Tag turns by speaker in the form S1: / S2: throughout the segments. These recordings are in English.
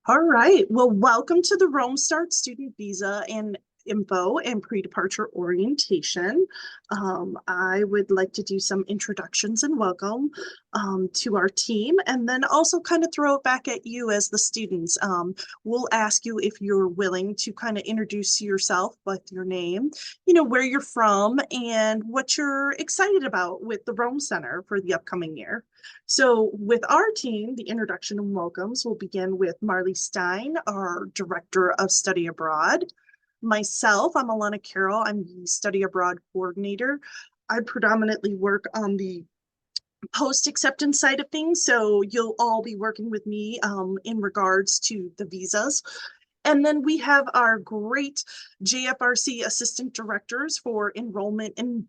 S1: All right. Well, welcome to the Rome Start Student Visa and Info and Pre-Departure Orientation. I would like to do some introductions and welcome to our team, and then also kind of throw it back at you as the students. We'll ask you if you're willing to kind of introduce yourself with your name, where you're from, and what you're excited about with the Rome Center for the upcoming year. So with our team, the introduction and welcomes will begin with Marley Stein, our Director of Study Abroad. Myself, I'm Alana Carroll. I'm the Study Abroad Coordinator. I predominantly work on the post-acceptance side of things, so you'll all be working with me in regards to the visas. And then we have our great JFRC assistant directors for enrollment and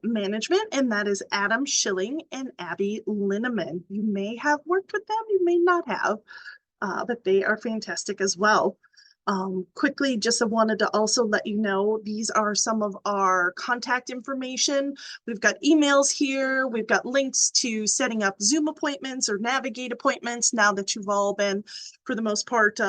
S1: management, and that is Adam Schilling and Abby Linneman. You may have worked with them, you may not have, but they are fantastic as well. Quickly, just wanted to also let you know, these are some of our contact information. We've got emails here. We've got links to setting up Zoom appointments or Navigate appointments. Now that you've all been, for the most part,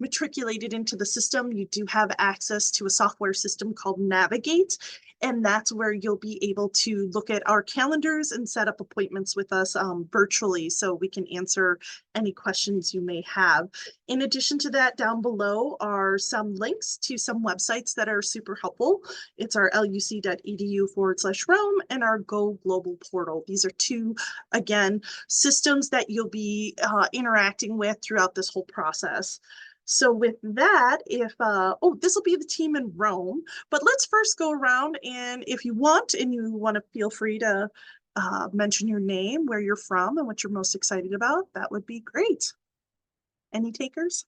S1: matriculated into the system, you do have access to a software system called Navigate. And that's where you'll be able to look at our calendars and set up appointments with us virtually so we can answer any questions you may have. In addition to that, down below are some links to some websites that are super helpful. It's our luc.edu/Rome and our Go Global portal. These are two, again, systems that you'll be interacting with throughout this whole process. So with that, this will be the team in Rome, but let's first go around, and if you want, to feel free to mention your name, where you're from, and what you're most excited about, that would be great. Any takers?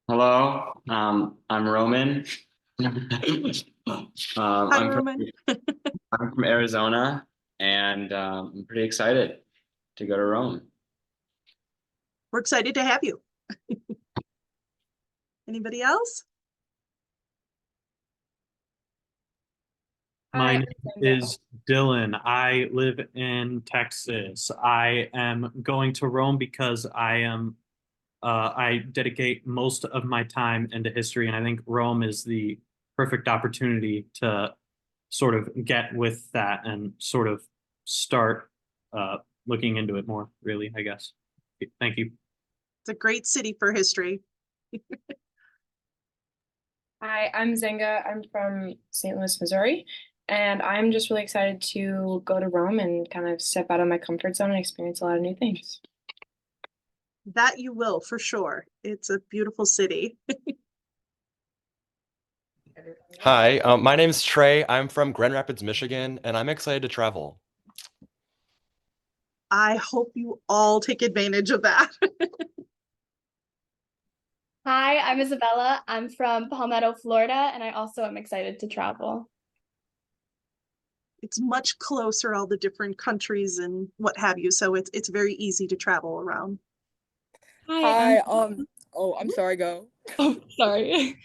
S2: Hello, I'm Roman.
S1: Hi, Roman.
S2: I'm from Arizona, and I'm pretty excited to go to Rome.
S1: We're excited to have you. Anybody else?
S3: My name is Dylan. I live in Texas. I am going to Rome because I dedicate most of my time into history, and I think Rome is the perfect opportunity to sort of get with that and sort of start looking into it more, really, I guess. Thank you.
S1: It's a great city for history.
S4: Hi, I'm Zenga. I'm from St. Louis, Missouri, and I'm just really excited to go to Rome and kind of step out of my comfort zone and experience a lot of new things.
S1: That you will, for sure. It's a beautiful city.
S5: Hi, my name is Trey. I'm from Grand Rapids, Michigan, and I'm excited to travel.
S1: I hope you all take advantage of that.
S6: Hi, I'm Isabella. I'm from Palmetto, Florida, and I also am excited to travel.
S1: It's much closer, all the different countries and what have you, so it's very easy to travel around.
S7: Hi, I'm sorry, go.
S8: Oh, sorry.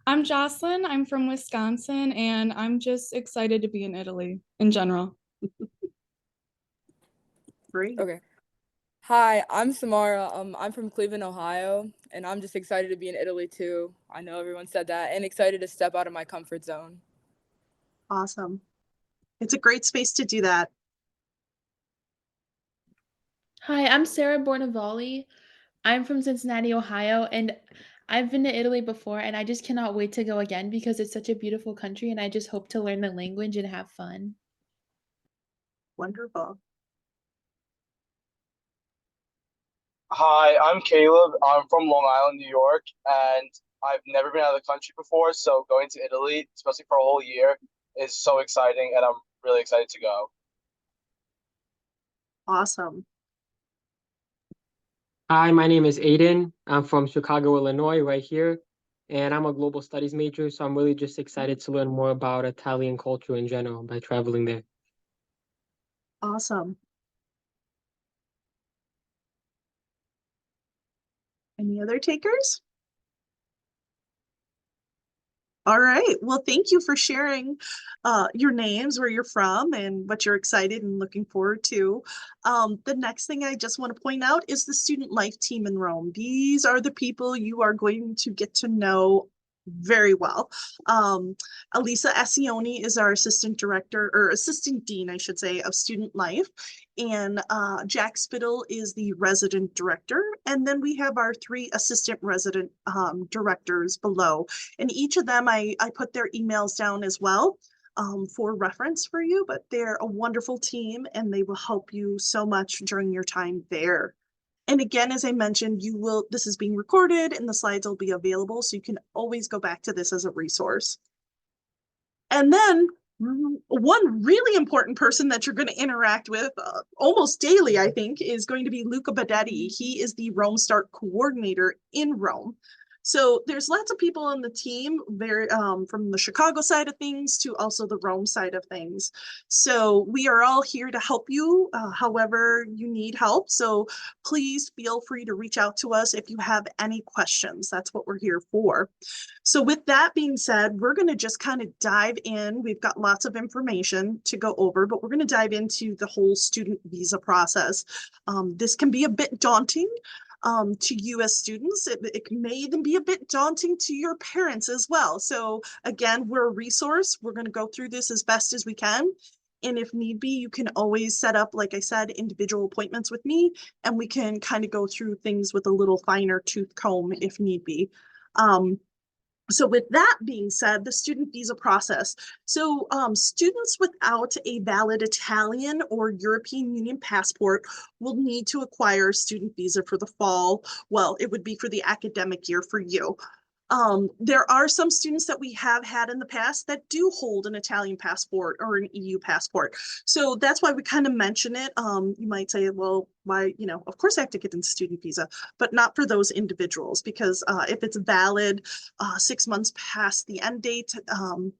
S8: I'm Jocelyn. I'm from Wisconsin, and I'm just excited to be in Italy in general.
S1: Great.
S7: Okay. Hi, I'm Samara. I'm from Cleveland, Ohio, and I'm just excited to be in Italy too. I know everyone said that, and excited to step out of my comfort zone.
S1: Awesome. It's a great space to do that.
S9: Hi, I'm Sarah Bornavali. I'm from Cincinnati, Ohio, and I've been to Italy before, and I just cannot wait to go again because it's such a beautiful country, and I just hope to learn the language and have fun.
S1: Wonderful.
S10: Hi, I'm Caleb. I'm from Long Island, New York, and I've never been out of the country before, so going to Italy, especially for a whole year, is so exciting, and I'm really excited to go.
S1: Awesome.
S11: Hi, my name is Aiden. I'm from Chicago, Illinois, right here. And I'm a global studies major, so I'm really just excited to learn more about Italian culture in general by traveling there.
S1: Awesome. Any other takers? All right. Well, thank you for sharing your names, where you're from, and what you're excited and looking forward to. The next thing I just want to point out is the Student Life team in Rome. These are the people you are going to get to know very well. Elisa Assioni is our assistant director, or assistant dean, I should say, of Student Life. And Jack Spittle is the resident director. And then we have our 3 assistant resident directors below. And each of them, I put their emails down as well for reference for you, but they're a wonderful team and they will help you so much during your time there. And again, as I mentioned, this is being recorded and the slides will be available, so you can always go back to this as a resource. And then one really important person that you're going to interact with almost daily, I think, is going to be Luca Badetti. He is the Rome Start coordinator in Rome. So there's lots of people on the team, from the Chicago side of things to also the Rome side of things. So we are all here to help you however you need help. So please feel free to reach out to us if you have any questions. That's what we're here for. So with that being said, we're going to just kind of dive in. We've got lots of information to go over, but we're going to dive into the whole student visa process. This can be a bit daunting to you as students. It may even be a bit daunting to your parents as well. So again, we're a resource. We're going to go through this as best as we can. And if need be, you can always set up, like I said, individual appointments with me, and we can kind of go through things with a little finer tooth comb if need be. So with that being said, the student visa process. So students without a valid Italian or European Union passport will need to acquire a student visa for the fall. Well, it would be for the academic year for you. There are some students that we have had in the past that do hold an Italian passport or an EU passport. So that's why we kind of mention it. You might say, well, why, of course I have to get a student visa, but not for those individuals, because if it's valid 6 months past the end date,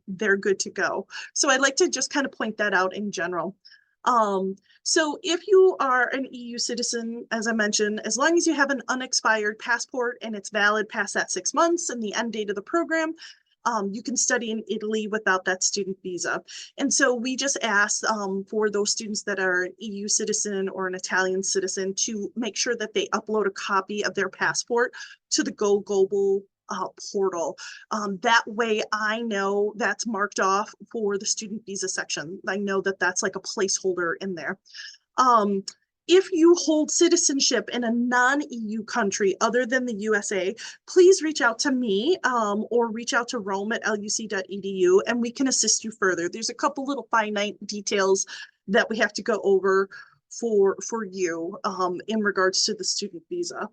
S1: they're good to go. So I'd like to just kind of point that out in general. So if you are an EU citizen, as I mentioned, as long as you have an unexpired passport and it's valid past that 6 months and the end date of the program, you can study in Italy without that student visa. And so we just ask for those students that are an EU citizen or an Italian citizen to make sure that they upload a copy of their passport to the Go Global portal. That way I know that's marked off for the student visa section. I know that that's like a placeholder in there. If you hold citizenship in a non-EU country other than the USA, please reach out to me or reach out to rome@luc.edu and we can assist you further. There's a couple little finite details that we have to go over for you in regards to the student visa.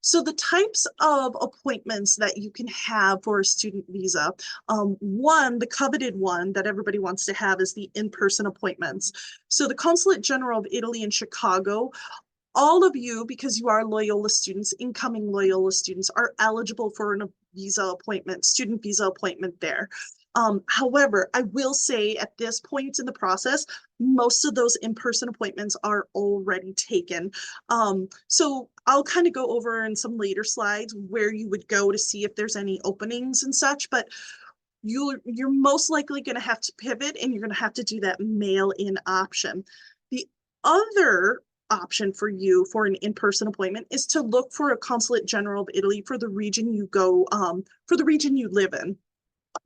S1: So the types of appointments that you can have for a student visa, the coveted one that everybody wants to have is the in-person appointments. So the Consulate General of Italy in Chicago, all of you, because you are Loyola students, incoming Loyola students, are eligible for a visa appointment, student visa appointment there. However, I will say at this point in the process, most of those in-person appointments are already taken. So I'll kind of go over in some later slides where you would go to see if there's any openings and such, but you're most likely going to have to pivot and you're going to have to do that mail-in option. The other option for you for an in-person appointment is to look for a Consulate General of Italy for the region you go, for the region you live in.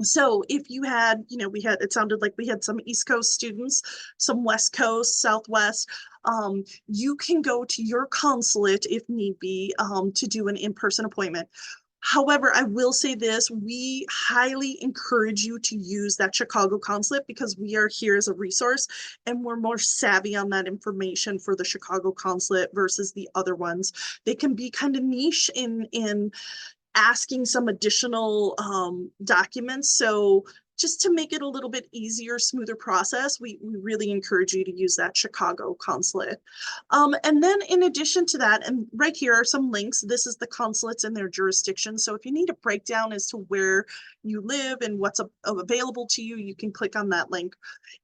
S1: So if you had, it sounded like we had some East Coast students, some West Coast, Southwest, you can go to your consulate if need be to do an in-person appointment. However, I will say this, we highly encourage you to use that Chicago consulate because we are here as a resource and we're more savvy on that information for the Chicago consulate versus the other ones. They can be kind of niche in asking some additional documents. So just to make it a little bit easier, smoother process, we really encourage you to use that Chicago consulate. And then in addition to that, and right here are some links, this is the consulates and their jurisdiction. So if you need a breakdown as to where you live and what's available to you, you can click on that link.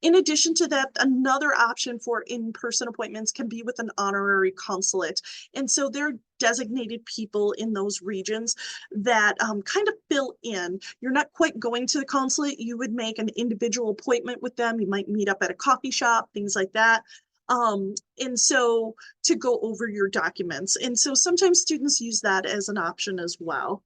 S1: In addition to that, another option for in-person appointments can be with an honorary consulate. And so they're designated people in those regions that kind of fill in. You're not quite going to the consulate. You would make an individual appointment with them. You might meet up at a coffee shop, things like that. And so to go over your documents. And so sometimes students use that as an option as well.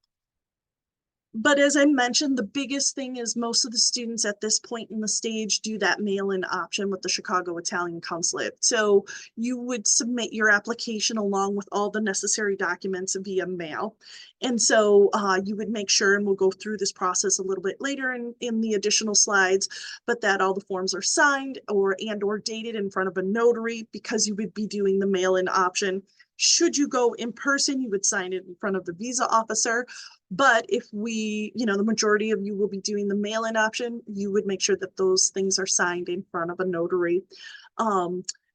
S1: But as I mentioned, the biggest thing is most of the students at this point in the stage do that mail-in option with the Chicago Italian Consulate. So you would submit your application along with all the necessary documents via mail. And so you would make sure, and we'll go through this process a little bit later in the additional slides, but that all the forms are signed or dated in front of a notary, because you would be doing the mail-in option. Should you go in person, you would sign it in front of the visa officer. But if the majority of you will be doing the mail-in option, you would make sure that those things are signed in front of a notary.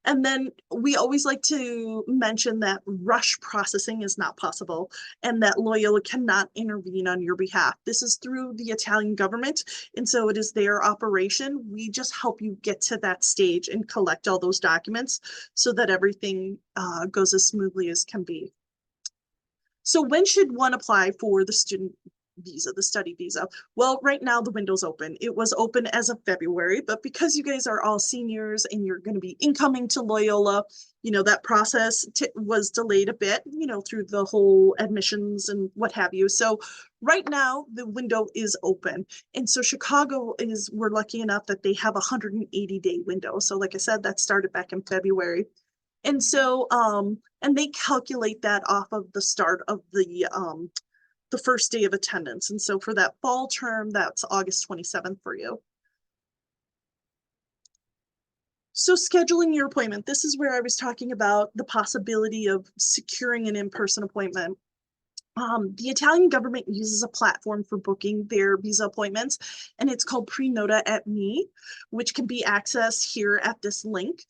S1: And then we always like to mention that rush processing is not possible and that Loyola cannot intervene on your behalf. This is through the Italian government, and so it is their operation. We just help you get to that stage and collect all those documents so that everything goes as smoothly as can be. So when should one apply for the student visa, the study visa? Well, right now the window's open. It was open as of February, but because you guys are all seniors and you're going to be incoming to Loyola, that process was delayed a bit, through the whole admissions and what have you. So right now the window is open. And so Chicago we're lucky enough that they have a 180-day window. So like I said, that started back in February. And so, and they calculate that off of the start of the first day of attendance. And so for that fall term, that's August 27th for you. So scheduling your appointment, this is where I was talking about the possibility of securing an in-person appointment. The Italian government uses a platform for booking their visa appointments, and it's called Prenota at Me, which can be accessed here at this link.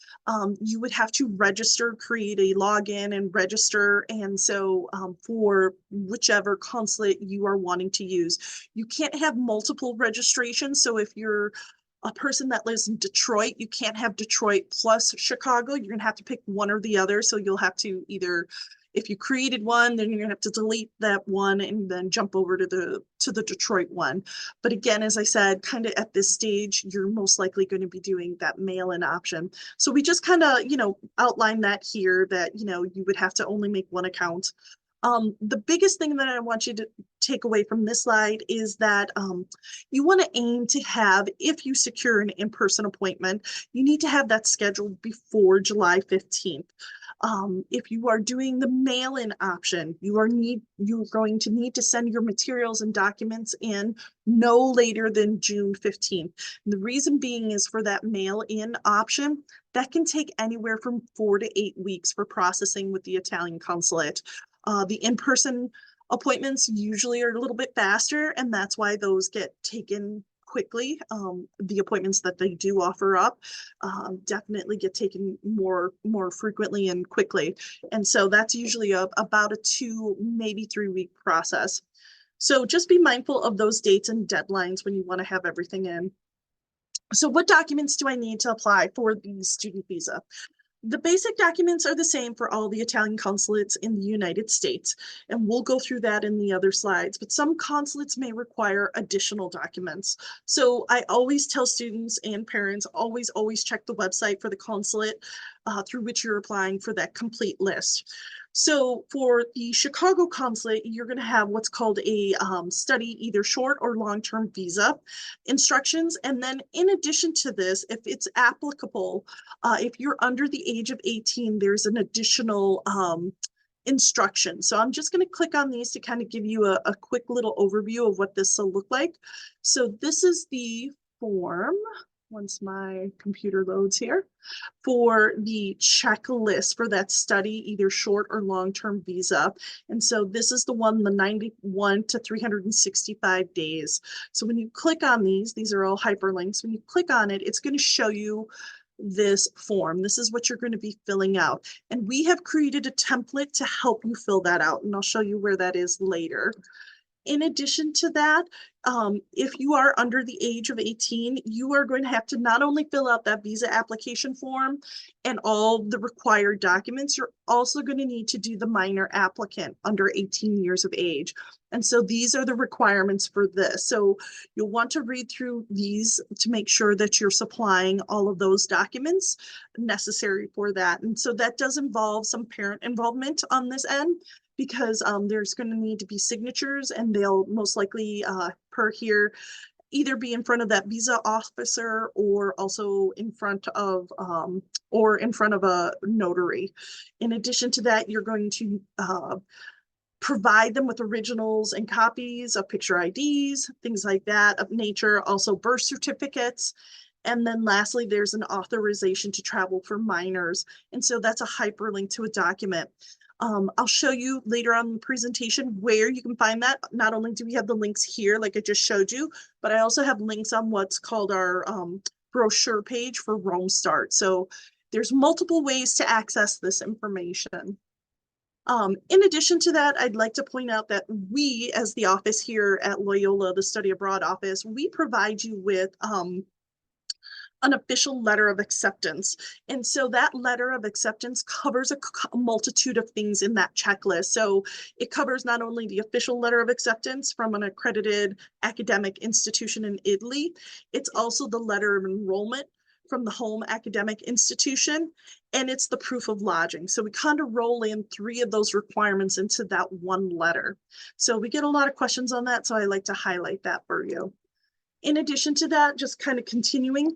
S1: You would have to register, create a login and register. And so for whichever consulate you are wanting to use, you can't have multiple registrations. So if you're a person that lives in Detroit, you can't have Detroit plus Chicago. You're gonna have to pick one or the other. So you'll have to either, if you created one, then you're gonna have to delete that one and then jump over to the Detroit one. But again, as I said, kind of at this stage, you're most likely going to be doing that mail-in option. So we just kind of, outline that here, that, you would have to only make one account. The biggest thing that I want you to take away from this slide is that you want to aim to have, if you secure an in-person appointment, you need to have that scheduled before July 15th. If you are doing the mail-in option, you're going to need to send your materials and documents in no later than June 15th. And the reason being is for that mail-in option, that can take anywhere from 4 to 8 weeks for processing with the Italian consulate. The in-person appointments usually are a little bit faster, and that's why those get taken quickly. The appointments that they do offer up definitely get taken more frequently and quickly. And so that's usually about a 2, maybe 3 week process. So just be mindful of those dates and deadlines when you want to have everything in. So what documents do I need to apply for the student visa? The basic documents are the same for all the Italian consulates in the United States, and we'll go through that in the other slides, but some consulates may require additional documents. So I always tell students and parents, always check the website for the consulate through which you're applying for that complete list. So for the Chicago consulate, you're going to have what's called a study, either short or long-term visa instructions. And then in addition to this, if it's applicable, if you're under the age of 18, there's an additional instruction. So I'm just going to click on these to kind of give you a quick little overview of what this will look like. So this is the form, once my computer loads here, for the checklist for that study, either short or long-term visa. And so this is the one, the 91 to 365 days. So when you click on these are all hyperlinks. When you click on it, it's going to show you this form. This is what you're going to be filling out. And we have created a template to help you fill that out. And I'll show you where that is later. In addition to that, if you are under the age of 18, you are going to have to not only fill out that visa application form and all the required documents, you're also going to need to do the minor applicant under 18 years of age. And so these are the requirements for this. So you'll want to read through these to make sure that you're supplying all of those documents necessary for that. And so that does involve some parent involvement on this end, because there's going to need to be signatures, and they'll most likely, per here, either be in front of that visa officer or also in front of a notary. In addition to that, you're going to provide them with originals and copies of picture IDs, things like that of nature, also birth certificates. And then lastly, there's an authorization to travel for minors. And so that's a hyperlink to a document. I'll show you later on in the presentation where you can find that. Not only do we have the links here, like I just showed you, but I also have links on what's called our brochure page for Rome Start. So there's multiple ways to access this information. In addition to that, I'd like to point out that we, as the office here at Loyola, the Study Abroad office, we provide you with an official letter of acceptance. And so that letter of acceptance covers a multitude of things in that checklist. So it covers not only the official letter of acceptance from an accredited academic institution in Italy, it's also the letter of enrollment from the home academic institution, and it's the proof of lodging. So we kind of roll in 3 of those requirements into that one letter. So we get a lot of questions on that, so I like to highlight that for you. In addition to that, just kind of continuing,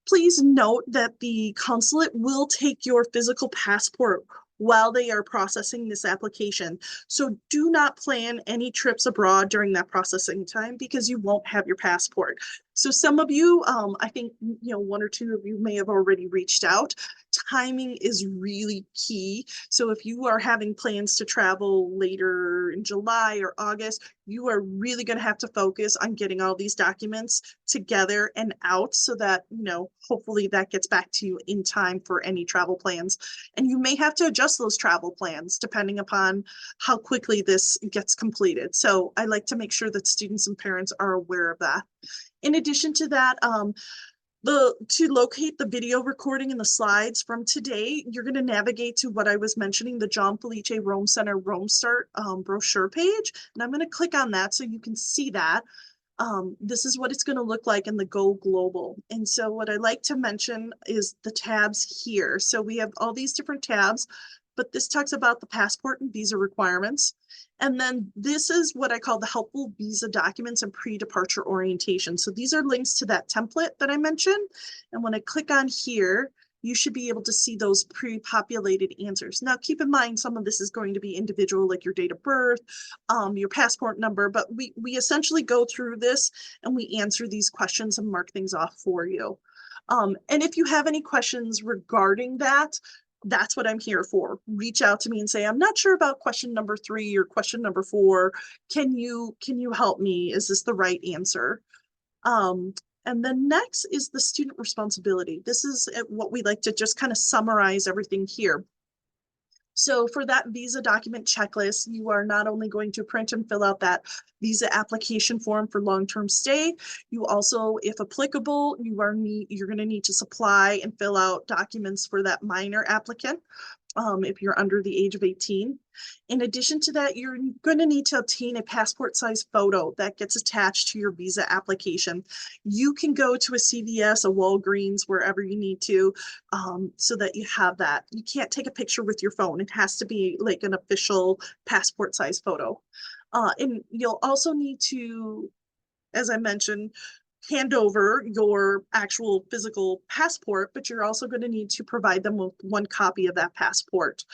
S1: please note that the consulate will take your physical passport while they are processing this application. So do not plan any trips abroad during that processing time, because you won't have your passport. So some of you, I think, 1 or 2 of you may have already reached out. Timing is really key. So if you are having plans to travel later in July or August, you are really going to have to focus on getting all these documents together and out, so that, hopefully that gets back to you in time for any travel plans. And you may have to adjust those travel plans depending upon how quickly this gets completed. So I like to make sure that students and parents are aware of that. In addition to that, to locate the video recording and the slides from today, you're going to navigate to what I was mentioning, the John Felice Rome Center Rome Start brochure page. And I'm going to click on that so you can see that. This is what it's going to look like in the Go Global. And so what I like to mention is the tabs here. So we have all these different tabs, but this talks about the passport and visa requirements. And then this is what I call the helpful visa documents and pre-departure orientation. So these are links to that template that I mentioned. And when I click on here, you should be able to see those pre-populated answers. Now, keep in mind, some of this is going to be individual, like your date of birth, your passport number, but we essentially go through this and we answer these questions and mark things off for you. And if you have any questions regarding that, that's what I'm here for. Reach out to me and say, I'm not sure about question number 3 or question number 4. Can you help me? Is this the right answer? And then next is the student responsibility. This is what we like to just kind of summarize everything here. So for that visa document checklist, you are not only going to print and fill out that visa application form for long-term stay, you also, if applicable, you're going to need to supply and fill out documents for that minor applicant. If you're under the age of 18. In addition to that, you're going to need to obtain a passport size photo that gets attached to your visa application. You can go to a CVS, a Walgreens, wherever you need to, so that you have that. You can't take a picture with your phone. It has to be like an official passport size photo. And you'll also need to, as I mentioned, hand over your actual physical passport, but you're also going to need to provide them with 1 copy of that passport.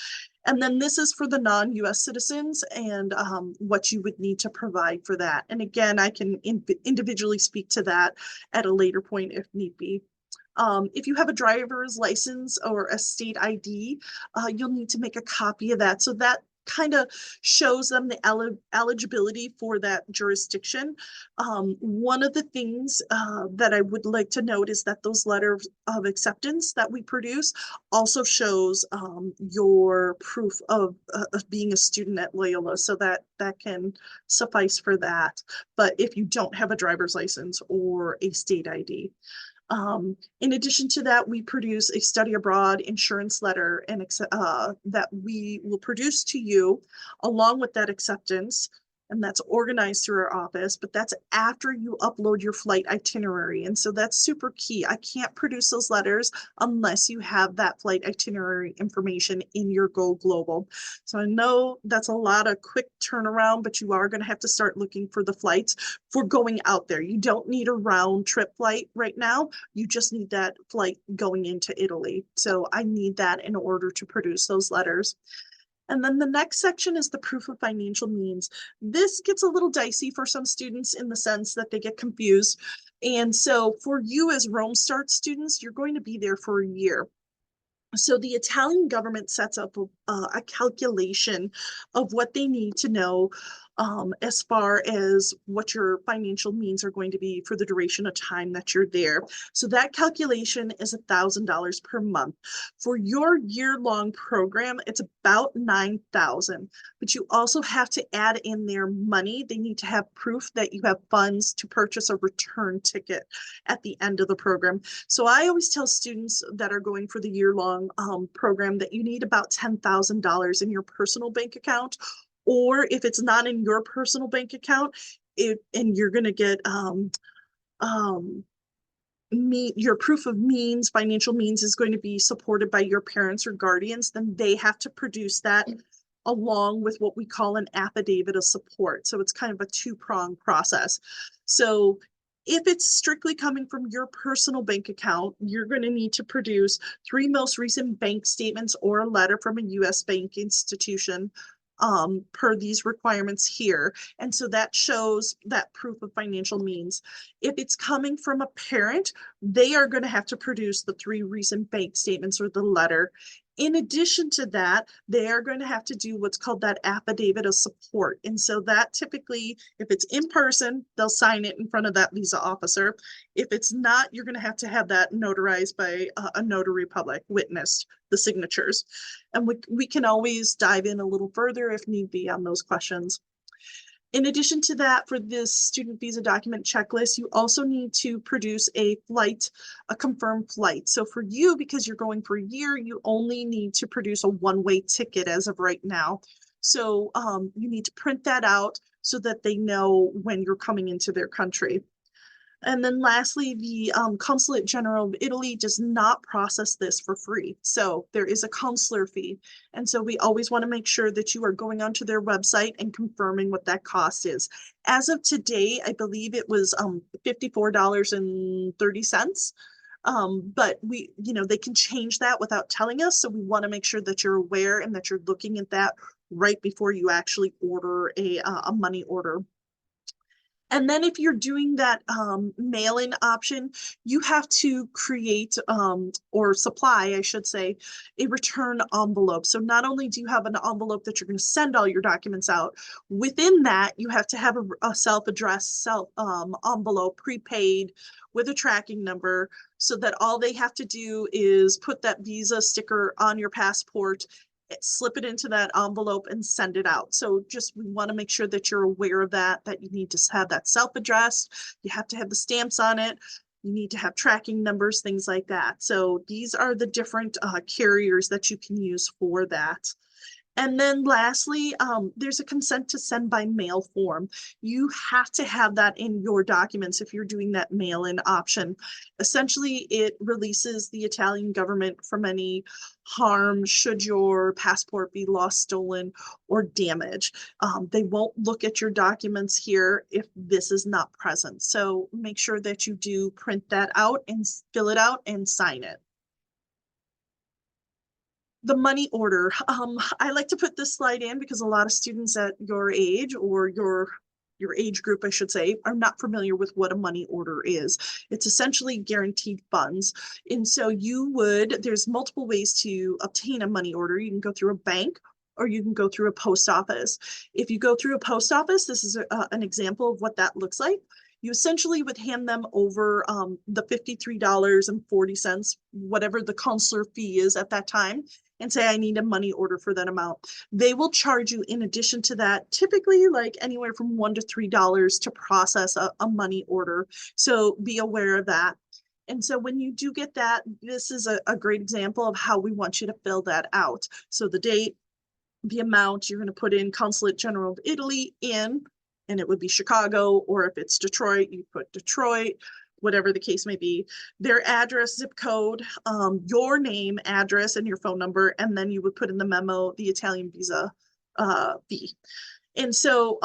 S1: And then this is for the non-US citizens and what you would need to provide for that. And again, I can individually speak to that at a later point if need be. If you have a driver's license or a state ID, you'll need to make a copy of that. So that kind of shows them the eligibility for that jurisdiction. One of the things that I would like to note is that those letters of acceptance that we produce also shows your proof of being a student at Loyola, so that can suffice for that. But if you don't have a driver's license or a state ID. In addition to that, we produce a study abroad insurance letter and that we will produce to you along with that acceptance. And that's organized through our office, but that's after you upload your flight itinerary. And so that's super key. I can't produce those letters unless you have that flight itinerary information in your Go Global. So I know that's a lot of quick turnaround, but you are going to have to start looking for the flights for going out there. You don't need a round trip flight right now. You just need that flight going into Italy. So I need that in order to produce those letters. And then the next section is the proof of financial means. This gets a little dicey for some students in the sense that they get confused. And so for you as Rome Start students, you're going to be there for a year. So the Italian government sets up a calculation of what they need to know as far as what your financial means are going to be for the duration of time that you're there. So that calculation is $1,000 per month. For your year-long program, it's about $9,000, but you also have to add in their money. They need to have proof that you have funds to purchase a return ticket at the end of the program. So I always tell students that are going for the year-long program that you need about $10,000 in your personal bank account, or if it's not in your personal bank account, and you're going to get your proof of means, financial means is going to be supported by your parents or guardians, then they have to produce that along with what we call an affidavit of support. So it's kind of a two-pronged process. So if it's strictly coming from your personal bank account, you're going to need to produce 3 most recent bank statements or a letter from a U.S. bank institution per these requirements here. And so that shows that proof of financial means. If it's coming from a parent, they are going to have to produce the 3 recent bank statements or the letter. In addition to that, they are going to have to do what's called that affidavit of support. And so that typically, if it's in person, they'll sign it in front of that visa officer. If it's not, you're going to have that notarized by a notary public, witnessed the signatures. And we can always dive in a little further if need be on those questions. In addition to that, for this student visa document checklist, you also need to produce a confirmed flight. So for you, because you're going for a year, you only need to produce a one-way ticket as of right now. So you need to print that out so that they know when you're coming into their country. And then lastly, the Consulate General of Italy does not process this for free. So there is a consular fee. And so we always want to make sure that you are going onto their website and confirming what that cost is. As of today, I believe it was $54.30. But they can change that without telling us. So we want to make sure that you're aware and that you're looking at that right before you actually order a money order. And then if you're doing that mail-in option, you have to create or supply, I should say, a return envelope. So not only do you have an envelope that you're going to send all your documents out, within that, you have to have a self-addressed envelope prepaid with a tracking number so that all they have to do is put that visa sticker on your passport, slip it into that envelope and send it out. So we want to make sure that you're aware of that you need to have that self-addressed, you have to have the stamps on it, you need to have tracking numbers, things like that. So these are the different carriers that you can use for that. And then lastly, there's a consent to send by mail form. You have to have that in your documents if you're doing that mail-in option. Essentially, it releases the Italian government from any harm should your passport be lost, stolen, or damaged. They won't look at your documents here if this is not present. So make sure that you do print that out and fill it out and sign it. The money order. I like to put this slide in because a lot of students at your age or your age group, I should say, are not familiar with what a money order is. It's essentially guaranteed funds. And so there's multiple ways to obtain a money order. You can go through a bank or you can go through a post office. If you go through a post office, this is an example of what that looks like. You essentially would hand them over the $53.40, whatever the consular fee is at that time, and say, I need a money order for that amount. They will charge you in addition to that, typically like anywhere from $1 to $3 to process a money order. So be aware of that. And so when you do get that, this is a great example of how we want you to fill that out. So the date, the amount, you're going to put in Consulate General of Italy in, and it would be Chicago, or if it's Detroit, you put Detroit, whatever the case may be, their address, zip code, your name, address, and your phone number, and then you would put in the memo, the Italian visa fee. And so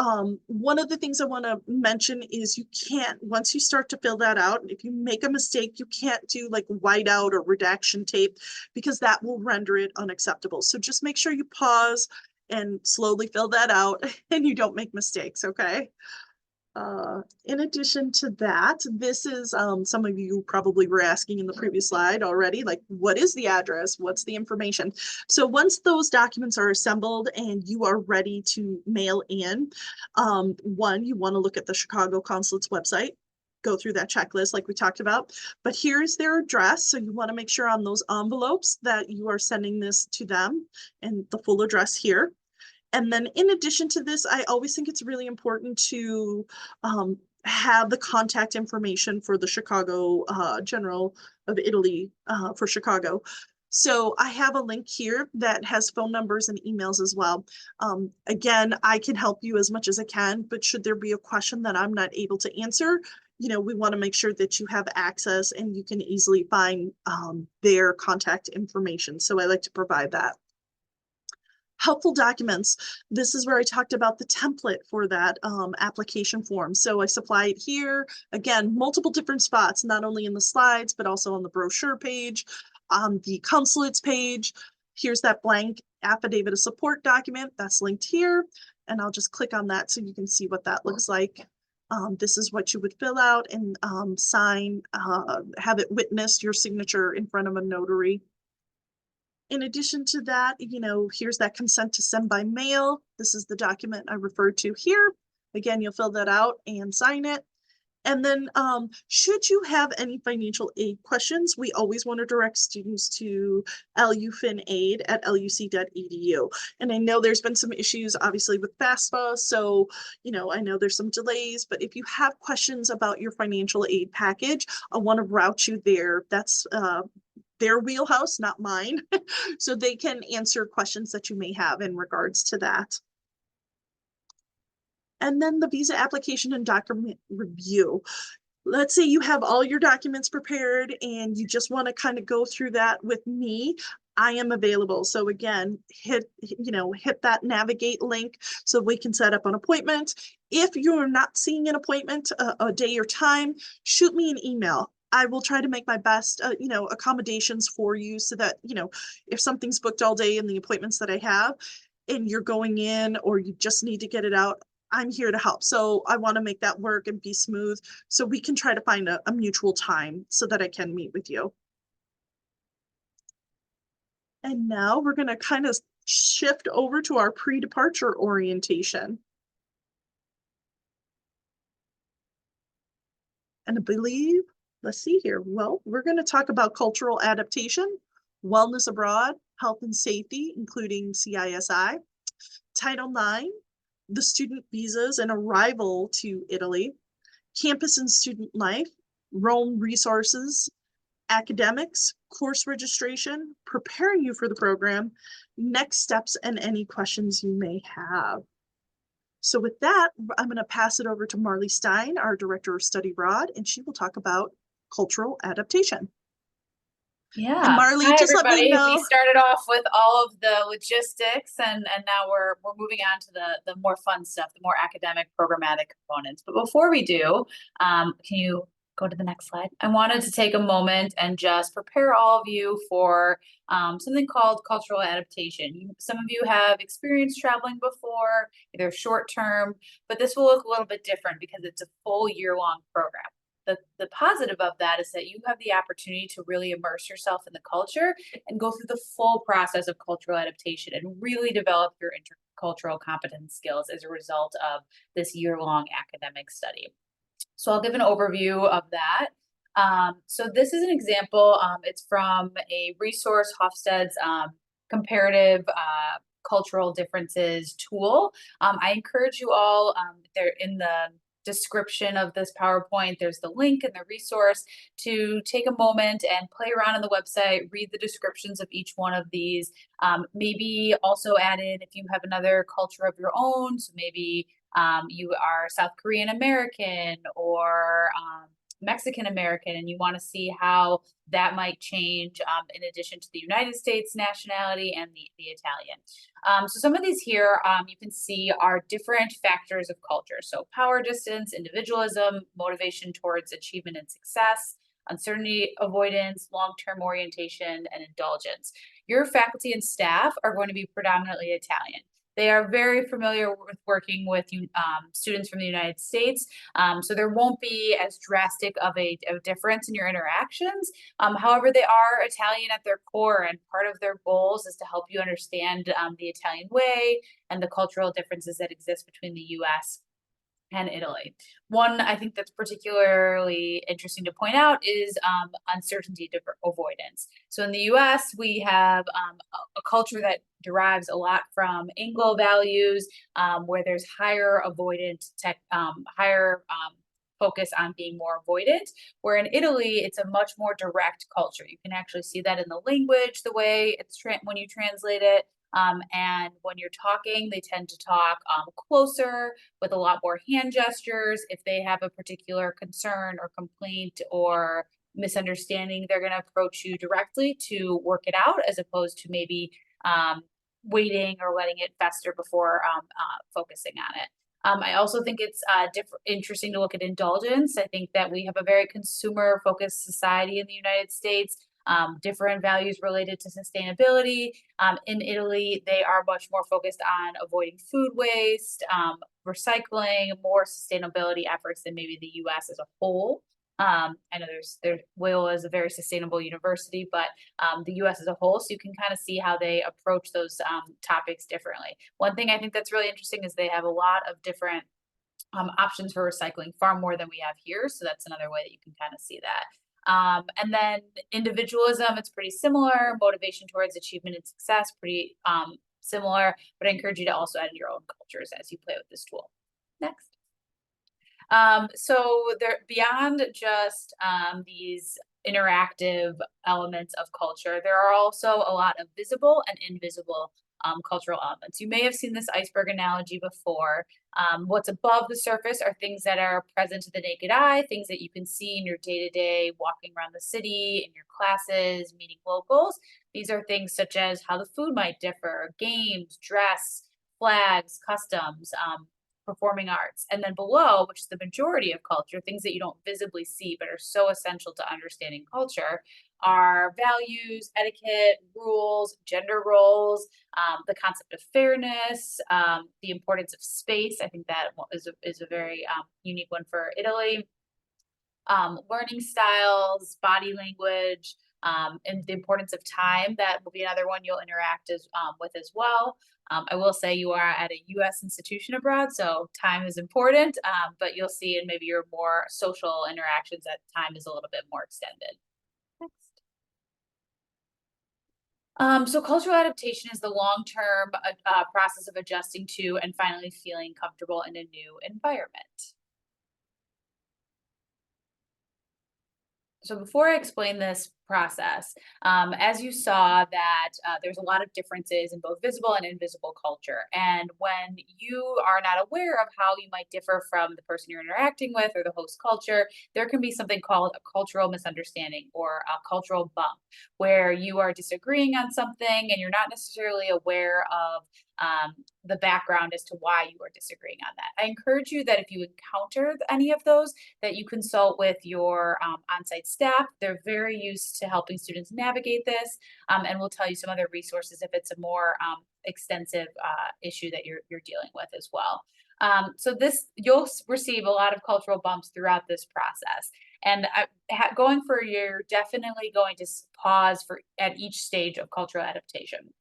S1: one of the things I want to mention is you can't, once you start to fill that out, if you make a mistake, you can't do like whiteout or redaction tape, because that will render it unacceptable. So just make sure you pause and slowly fill that out and you don't make mistakes, okay? In addition to that, this is some of you probably were asking in the previous slide already, like, what is the address? What's the information? So once those documents are assembled and you are ready to mail in, one, you want to look at the Chicago Consulate's website, go through that checklist like we talked about, but here's their address. So you want to make sure on those envelopes that you are sending this to them and the full address here. And then in addition to this, I always think it's really important to have the contact information for the Chicago General of Italy for Chicago. So I have a link here that has phone numbers and emails as well. Again, I can help you as much as I can, but should there be a question that I'm not able to answer, you know, we want to make sure that you have access and you can easily find their contact information. So I like to provide that. Helpful documents. This is where I talked about the template for that application form. So I supply it here. Again, multiple different spots, not only in the slides, but also on the brochure page, on the consulate's page. Here's that blank affidavit of support document that's linked here. And I'll just click on that so you can see what that looks like. This is what you would fill out and sign, have it witnessed, your signature in front of a notary. In addition to that, you know, here's that consent to send by mail. This is the document I referred to here. Again, you'll fill that out and sign it. And then should you have any financial aid questions, we always want to direct students to lufinaid@luc.edu. And I know there's been some issues obviously with FAFSA, so you know, I know there's some delays, but if you have questions about your financial aid package, I want to route you there. That's their wheelhouse, not mine. So they can answer questions that you may have in regards to that. And then the visa application and document review. Let's say you have all your documents prepared and you just want to kind of go through that with me. I am available. So again, hit that navigate link so we can set up an appointment. If you're not seeing an appointment a day or time, shoot me an email. I will try to make my best, accommodations for you so that, if something's booked all day in the appointments that I have and you're going in or you just need to get it out, I'm here to help. So I want to make that work and be smooth so we can try to find a mutual time so that I can meet with you. And now we're going to kind of shift over to our pre-departure orientation. And I believe, let's see here. Well, we're going to talk about cultural adaptation, wellness abroad, health and safety, including CISI, Title IX, the student visas and arrival to Italy, campus and student life, Rome resources, academics, course registration, preparing you for the program, next steps, and any questions you may have. So with that, I'm going to pass it over to Marley Stein, our Director of Study Abroad, and she will talk about cultural adaptation.
S12: Yeah.
S1: And Marley,
S12: Hi,
S1: just
S12: everybody.
S1: let me know.
S12: We started off with all of the logistics and now we're moving on to the more fun stuff, the more academic programmatic components. But before we do, can you go to the next slide? I wanted to take a moment and just prepare all of you for something called cultural adaptation. Some of you have experienced traveling before, either short term, but this will look a little bit different because it's a full year-long program. the positive of that is that you have the opportunity to really immerse yourself in the culture and go through the full process of cultural adaptation and really develop your intercultural competence skills as a result of this year-long academic study. So I'll give an overview of that. So this is an example. It's from a resource, Hofstede's comparative cultural differences tool. I encourage you all, there in the description of this PowerPoint, there's the link and the resource to take a moment and play around on the website, read the descriptions of each one of these. Maybe also add in if you have another culture of your own. So maybe you are South Korean American or Mexican American, and you want to see how that might change in addition to the United States nationality and the Italian. So some of these here you can see are different factors of culture. So power distance, individualism, motivation towards achievement and success, uncertainty avoidance, long-term orientation, and indulgence. Your faculty and staff are going to be predominantly Italian. They are very familiar with working with students from the United States, so there won't be as drastic of a difference in your interactions. However, they are Italian at their core, and part of their goals is to help you understand the Italian way and the cultural differences that exist between the U.S. and Italy. One I think that's particularly interesting to point out is uncertainty avoidance. So in the US, we have a culture that derives a lot from Anglo values, where there's higher focus on being more avoidant, where in Italy, it's a much more direct culture. You can actually see that in the language, the way it's when you translate it. And when you're talking, they tend to talk closer with a lot more hand gestures. If they have a particular concern or complaint or misunderstanding, they're going to approach you directly to work it out, as opposed to maybe waiting or letting it fester before focusing on it. I also think it's interesting to look at indulgence. I think that we have a very consumer-focused society in the United States. Different values related to sustainability. In Italy, they are much more focused on avoiding food waste, recycling, more sustainability efforts than maybe the US as a whole. I know Loyola is a very sustainable university, but the US as a whole, so you can kind of see how they approach those topics differently. One thing I think that's really interesting is they have a lot of different options for recycling, far more than we have here. So that's another way that you can kind of see that. And then individualism, it's pretty similar. Motivation towards achievement and success, pretty similar, but I encourage you to also add in your own cultures as you play with this tool. Next. So there, beyond just these interactive elements of culture, there are also a lot of visible and invisible cultural elements. You may have seen this iceberg analogy before. What's above the surface are things that are present to the naked eye, things that you can see in your day-to-day walking around the city, in your classes, meeting locals. These are things such as how the food might differ, games, dress, flags, customs, performing arts. And then below, which is the majority of culture, things that you don't visibly see but are so essential to understanding culture, are values, etiquette, rules, gender roles, the concept of fairness, the importance of space. I think that is a very unique one for Italy. Learning styles, body language, and the importance of time. That will be another one you'll interact with as well. I will say you are at a U.S. institution abroad, so time is important, but you'll see in maybe your more social interactions that time is a little bit more extended. Next. So cultural adaptation is the long-term process of adjusting to and finally feeling comfortable in a new environment. So before I explain this process, as you saw that there's a lot of differences in both visible and invisible culture. And when you are not aware of how you might differ from the person you're interacting with or the host culture, there can be something called a cultural misunderstanding or a cultural bump, where you are disagreeing on something and you're not necessarily aware of the background as to why you are disagreeing on that. I encourage you that if you encounter any of those, that you consult with your on-site staff. They're very used to helping students navigate this, and we'll tell you some other resources if it's a more extensive issue that you're dealing with as well. So you'll receive a lot of cultural bumps throughout this process. And going for a year, you're definitely going to pause at each stage of cultural adaptation.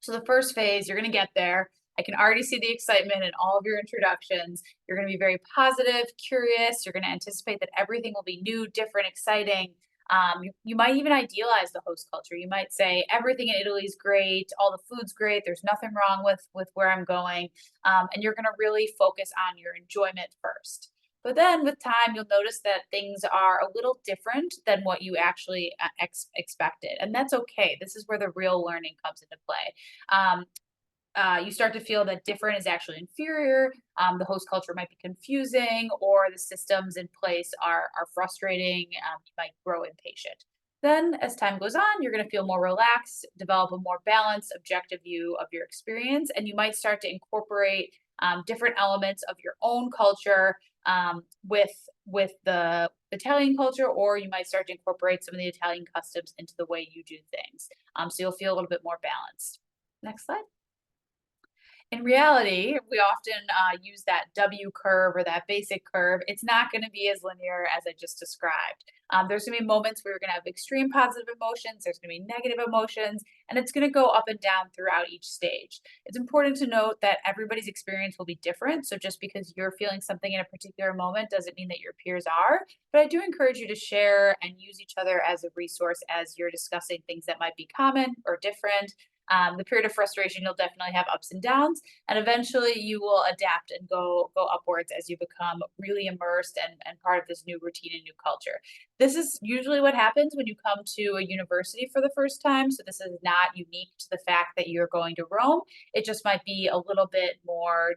S12: So the first phase, you're going to get there. I can already see the excitement in all of your introductions. You're going to be very positive, curious. You're going to anticipate that everything will be new, different, exciting. You might even idealize the host culture. You might say everything in Italy is great, all the food's great, there's nothing wrong with where I'm going, and you're going to really focus on your enjoyment first. But then with time, you'll notice that things are a little different than what you actually expected, and that's okay. This is where the real learning comes into play. You start to feel that different is actually inferior. The host culture might be confusing, or the systems in place are frustrating. You might grow impatient. Then, as time goes on, you're going to feel more relaxed, develop a more balanced, objective view of your experience, and you might start to incorporate different elements of your own culture with the Italian culture, or you might start to incorporate some of the Italian customs into the way you do things. So you'll feel a little bit more balanced. Next slide. In reality, we often use that W curve or that basic curve. It's not going to be as linear as I just described. There's going to be moments where you're going to have extreme positive emotions, there's going to be negative emotions, and it's going to go up and down throughout each stage. It's important to note that everybody's experience will be different. So just because you're feeling something in a particular moment doesn't mean that your peers are. But I do encourage you to share and use each other as a resource as you're discussing things that might be common or different. The period of frustration, you'll definitely have ups and downs, and eventually you will adapt and go upwards as you become really immersed and part of this new routine and new culture. This is usually what happens when you come to a university for the first time. So this is not unique to the fact that you're going to Rome. It just might be a little bit more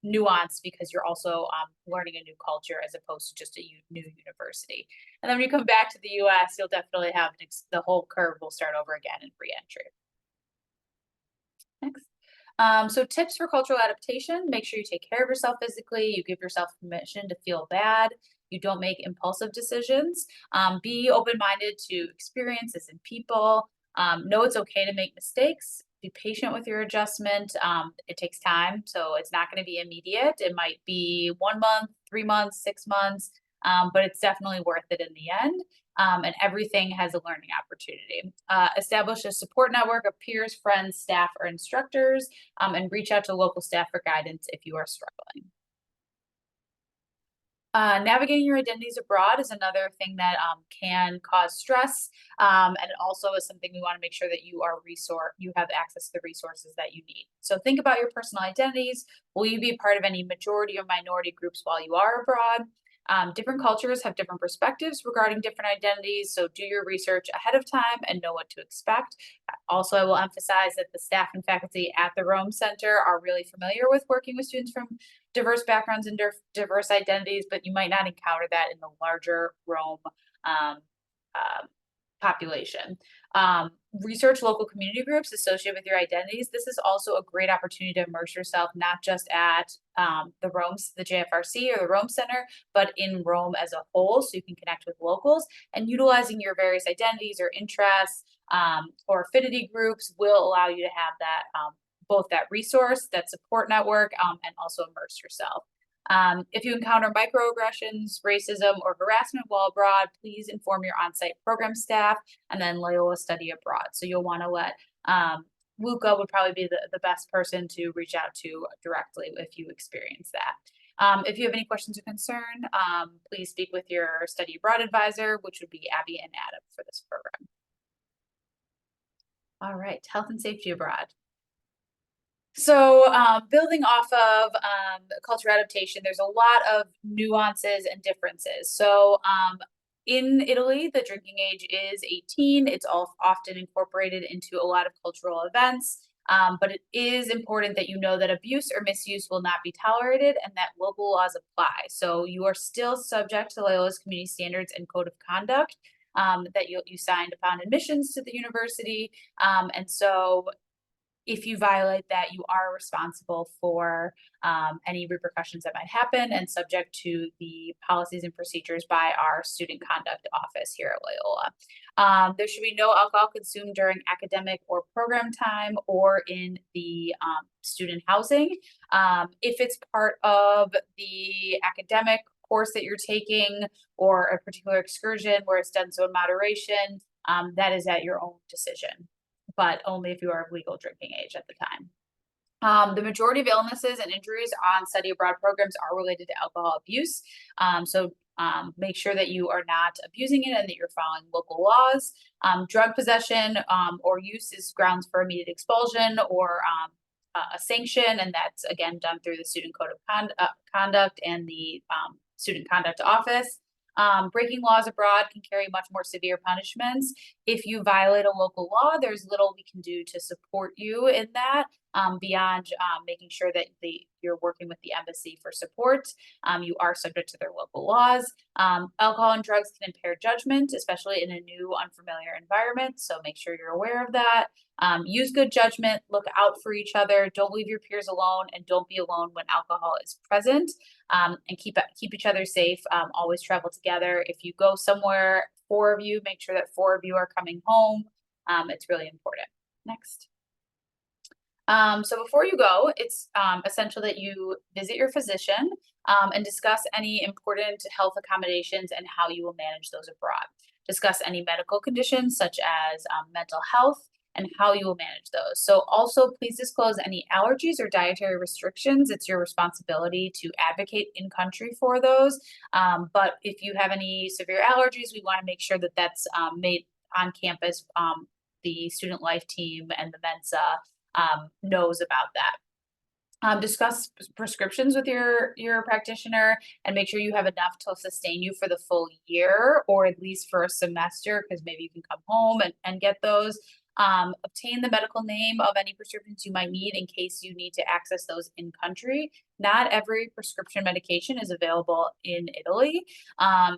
S12: nuanced because you're also learning a new culture as opposed to just a new university. And then when you come back to the US, you'll definitely have the whole curve will start over again in re-entry. Next. So tips for cultural adaptation: make sure you take care of yourself physically, you give yourself permission to feel bad, you don't make impulsive decisions, be open-minded to experiences and people, know it's okay to make mistakes, be patient with your adjustment. It takes time, so it's not going to be immediate. It might be 1 month, 3 months, 6 months, but it's definitely worth it in the end. And everything has a learning opportunity. Establish a support network of peers, friends, staff, or instructors, and reach out to local staff for guidance if you are struggling. Navigating your identities abroad is another thing that can cause stress, and it also is something we want to make sure that you have access to the resources that you need. So think about your personal identities. Will you be a part of any majority or minority groups while you are abroad? Different cultures have different perspectives regarding different identities, so do your research ahead of time and know what to expect. Also, I will emphasize that the staff and faculty at the Rome Center are really familiar with working with students from diverse backgrounds and diverse identities, but you might not encounter that in the larger Rome population. Research local community groups associated with your identities. This is also a great opportunity to immerse yourself, not just at the JFRC or the Rome Center, but in Rome as a whole, so you can connect with locals. And utilizing your various identities or interests or affinity groups will allow you to have that both that resource, that support network, and also immerse yourself. If you encounter microaggressions, racism, or harassment while abroad, please inform your on-site program staff and then Loyola Study Abroad. So you'll want to let Luca would probably be the best person to reach out to directly if you experience that. If you have any questions or concern, please speak with your study abroad advisor, which would be Abby and Adam for this program. All right, health and safety abroad. So building off of cultural adaptation, there's a lot of nuances and differences. So in Italy, the drinking age is 18. It's often incorporated into a lot of cultural events, but it is important that you know that abuse or misuse will not be tolerated and that local laws apply. So you are still subject to Loyola's community standards and code of conduct that you signed upon admissions to the university. And so if you violate that, you are responsible for any repercussions that might happen and subject to the policies and procedures by our student conduct office here at Loyola. There should be no alcohol consumed during academic or program time or in the student housing. If it's part of the academic course that you're taking or a particular excursion where it's done so in moderation, that is at your own decision, but only if you are of legal drinking age at the time. The majority of illnesses and injuries on study abroad programs are related to alcohol abuse. So make sure that you are not abusing it and that you're following local laws. Drug possession or use is grounds for immediate expulsion or a sanction, and that's again done through the Student Code of Conduct and the Student Conduct Office. Breaking laws abroad can carry much more severe punishments. If you violate a local law, there's little we can do to support you in that, beyond making sure that you're working with the embassy for support. You are subject to their local laws. Alcohol and drugs can impair judgment, especially in a new, unfamiliar environment. So make sure you're aware of that. Use good judgment, look out for each other, don't leave your peers alone, and don't be alone when alcohol is present. And keep each other safe. Always travel together. If you go somewhere, 4 of you, make sure that 4 of you are coming home. It's really important. Next. So before you go, it's essential that you visit your physician and discuss any important health accommodations and how you will manage those abroad. Discuss any medical conditions such as mental health and how you will manage those. So also please disclose any allergies or dietary restrictions. It's your responsibility to advocate in country for those. But if you have any severe allergies, we want to make sure that that's made on campus. The student life team and the Mensa knows about that. Discuss prescriptions with your practitioner and make sure you have enough to sustain you for the full year or at least for a semester, because maybe you can come home and get those. Obtain the medical name of any prescriptions you might need in case you need to access those in country. Not every prescription medication is available in Italy.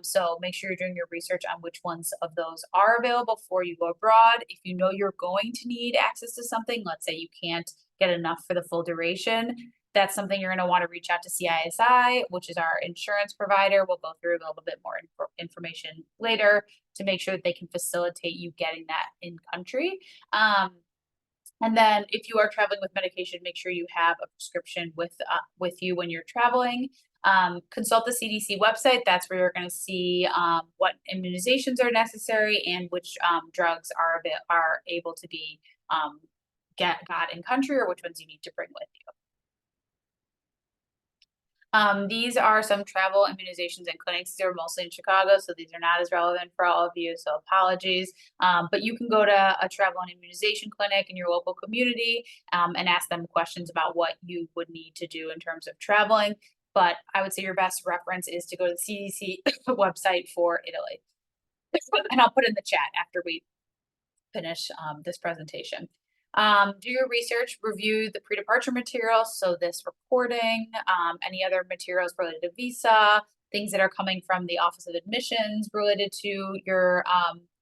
S12: So make sure you're doing your research on which ones of those are available before you go abroad. If you know you're going to need access to something, let's say you can't get enough for the full duration, that's something you're going to want to reach out to CISI, which is our insurance provider. We'll go through a little bit more information later to make sure that they can facilitate you getting that in country. And then if you are traveling with medication, make sure you have a prescription with you when you're traveling. Consult the CDC website. That's where you're going to see what immunizations are necessary and which drugs are able to be got in country or which ones you need to bring with you. These are some travel immunizations and clinics. These are mostly in Chicago, so these are not as relevant for all of you, so apologies. But you can go to a travel and immunization clinic in your local community and ask them questions about what you would need to do in terms of traveling. But I would say your best reference is to go to the CDC website for Italy. And I'll put in the chat after we finish this presentation. Do your research, review the pre-departure materials, so this reporting, any other materials related to visa, things that are coming from the Office of Admissions related to your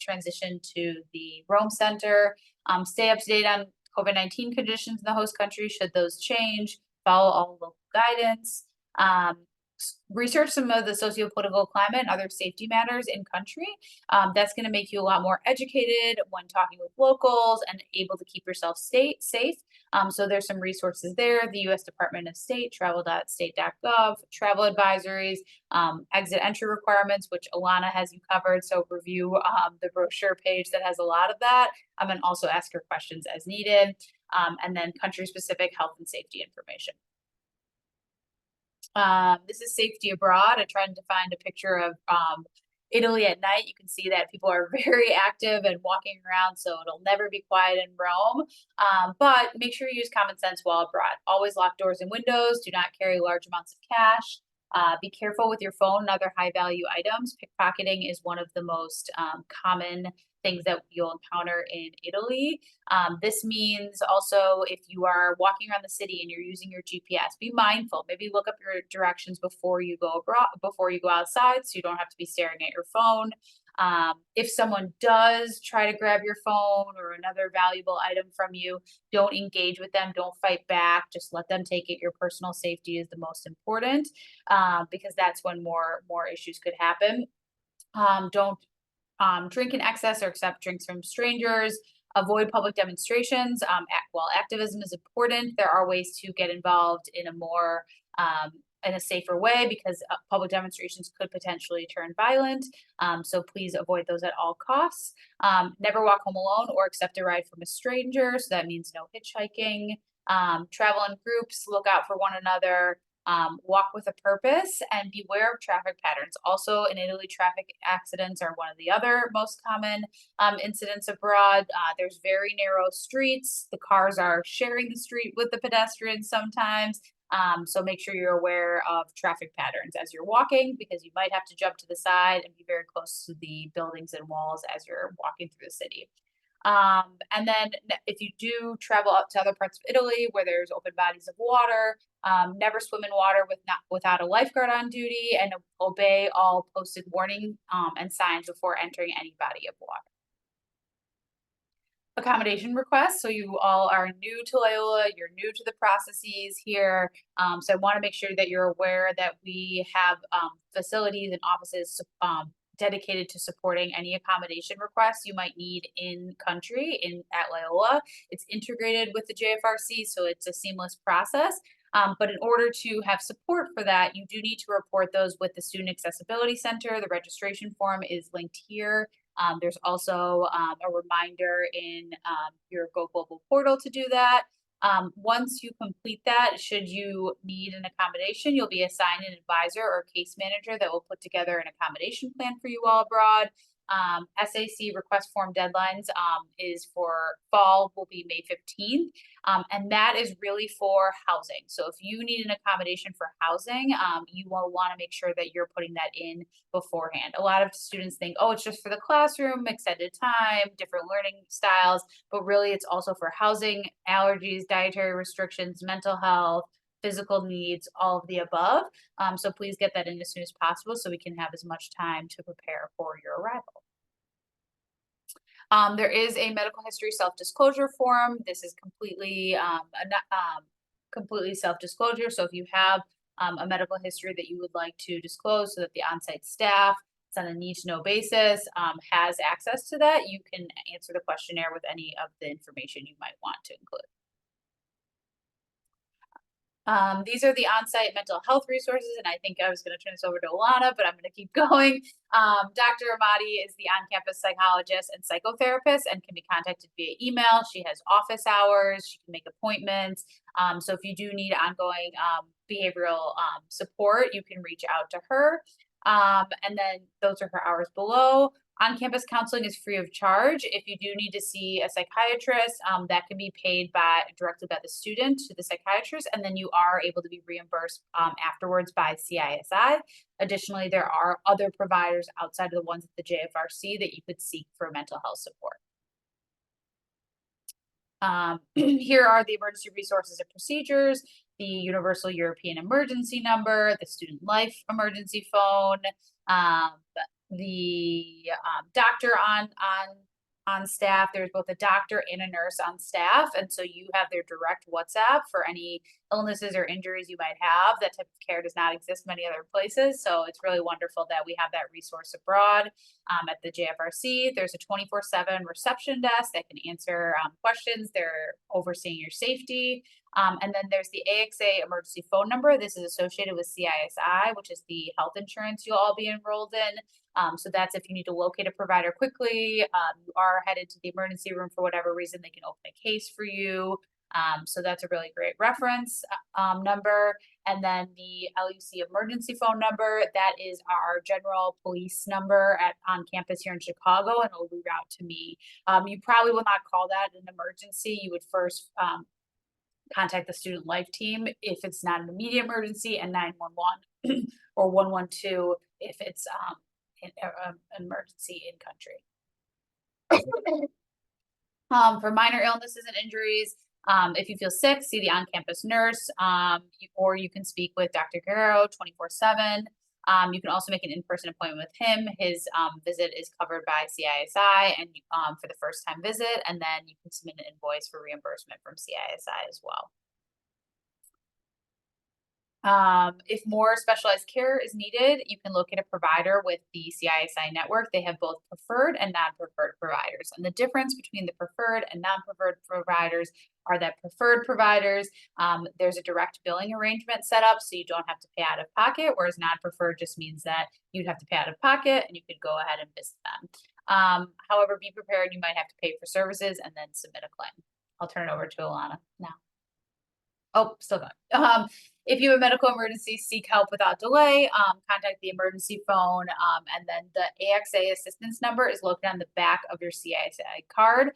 S12: transition to the Rome Center. Stay up to date on COVID-19 conditions in the host country should those change, follow all local guidance. Research some of the socio-political climate and other safety matters in country. That's going to make you a lot more educated when talking with locals and able to keep yourself safe. So there's some resources there. The U.S. Department of State, travel.state.gov, travel advisories, exit entry requirements, which Alana has you covered. So review the brochure page that has a lot of that. And also ask your questions as needed. And then country-specific health and safety information. This is safety abroad. I tried to find a picture of Italy at night. You can see that people are very active and walking around, so it'll never be quiet in Rome. But make sure you use common sense while abroad. Always lock doors and windows. Do not carry large amounts of cash. Be careful with your phone and other high value items. Pickpocketing is one of the most common things that you'll encounter in Italy. This means also if you are walking around the city and you're using your GPS, be mindful. Maybe look up your directions before you go abroad, before you go outside, so you don't have to be staring at your phone. If someone does try to grab your phone or another valuable item from you, don't engage with them. Don't fight back. Just let them take it. Your personal safety is the most important because that's when more issues could happen. Don't drink in excess or accept drinks from strangers. Avoid public demonstrations. While activism is important, there are ways to get involved in a more in a safer way because public demonstrations could potentially turn violent. So please avoid those at all costs. Never walk home alone or accept a ride from a stranger. So that means no hitchhiking. Travel in groups, look out for one another. Walk with a purpose and beware of traffic patterns. Also in Italy, traffic accidents are one of the other most common incidents abroad. There's very narrow streets. The cars are sharing the street with the pedestrians sometimes. So make sure you're aware of traffic patterns as you're walking because you might have to jump to the side and be very close to the buildings and walls as you're walking through the city. And then if you do travel up to other parts of Italy where there's open bodies of water, never swim in water without a lifeguard on duty and obey all posted warning and signs before entering any body of water. Accommodation requests. So you all are new to Loyola, you're new to the processes here. So I want to make sure that you're aware that we have facilities and offices dedicated to supporting any accommodation requests you might need in country at Loyola. It's integrated with the JFRC, so it's a seamless process. But in order to have support for that, you do need to report those with the Student Accessibility Center. The registration form is linked here. There's also a reminder in your Go Global portal to do that. Once you complete that, should you need an accommodation, you'll be assigned an advisor or case manager that will put together an accommodation plan for you all abroad. SAC request form deadlines is for fall will be May 15th. And that is really for housing. So if you need an accommodation for housing, you will want to make sure that you're putting that in beforehand. A lot of students think, oh, it's just for the classroom, extended time, different learning styles, but really it's also for housing, allergies, dietary restrictions, mental health, physical needs, all of the above. So please get that in as soon as possible so we can have as much time to prepare for your arrival. There is a medical history self-disclosure form. This is completely self-disclosure. So if you have a medical history that you would like to disclose so that the on-site staff, it's on a need-to-know basis, has access to that, you can answer the questionnaire with any of the information you might want to include. These are the on-site mental health resources, and I think I was going to turn this over to Alana, but I'm going to keep going. Dr. Amati is the on-campus psychologist and psychotherapist and can be contacted via email. She has office hours. She can make appointments. So if you do need ongoing behavioral support, you can reach out to her. And then those are her hours below. On-campus counseling is free of charge. If you do need to see a psychiatrist, that can be paid directly by the student to the psychiatrist, and then you are able to be reimbursed afterwards by CISI. Additionally, there are other providers outside of the ones at the JFRC that you could seek for mental health support. Here are the emergency resources and procedures, the Universal European Emergency Number, the Student Life Emergency Phone, the doctor on staff. There's both a doctor and a nurse on staff, and so you have their direct WhatsApp for any illnesses or injuries you might have. That type of care does not exist many other places, so it's really wonderful that we have that resource abroad. At the JFRC, there's a 24/7 reception desk that can answer questions. They're overseeing your safety. And then there's the AXA emergency phone number. This is associated with CISI, which is the health insurance you'll all be enrolled in. So that's if you need to locate a provider quickly, you are headed to the emergency room for whatever reason, they can open a case for you. So that's a really great reference number. And then the LUC emergency phone number, that is our general police number on campus here in Chicago, and it'll reroute to me. You probably will not call that an emergency. You would first contact the student life team if it's not an immediate emergency, and 911 or 112 if it's an emergency in country. For minor illnesses and injuries, if you feel sick, see the on-campus nurse, or you can speak with Dr. Guerrero 24/7. You can also make an in-person appointment with him. His visit is covered by CISI and for the first-time visit, and then you can submit an invoice for reimbursement from CISI as well. If more specialized care is needed, you can locate a provider with the CISI network. They have both preferred and non-preferred providers. And the difference between the preferred and non-preferred providers are that preferred providers, there's a direct billing arrangement set up, so you don't have to pay out of pocket, whereas non-preferred just means that you'd have to pay out of pocket and you could go ahead and visit them. However, be prepared, you might have to pay for services and then submit a claim. I'll turn it over to Alana now. Oh, still going. If you have a medical emergency, seek help without delay. Contact the emergency phone, and then the AXA assistance number is located on the back of your CISI card.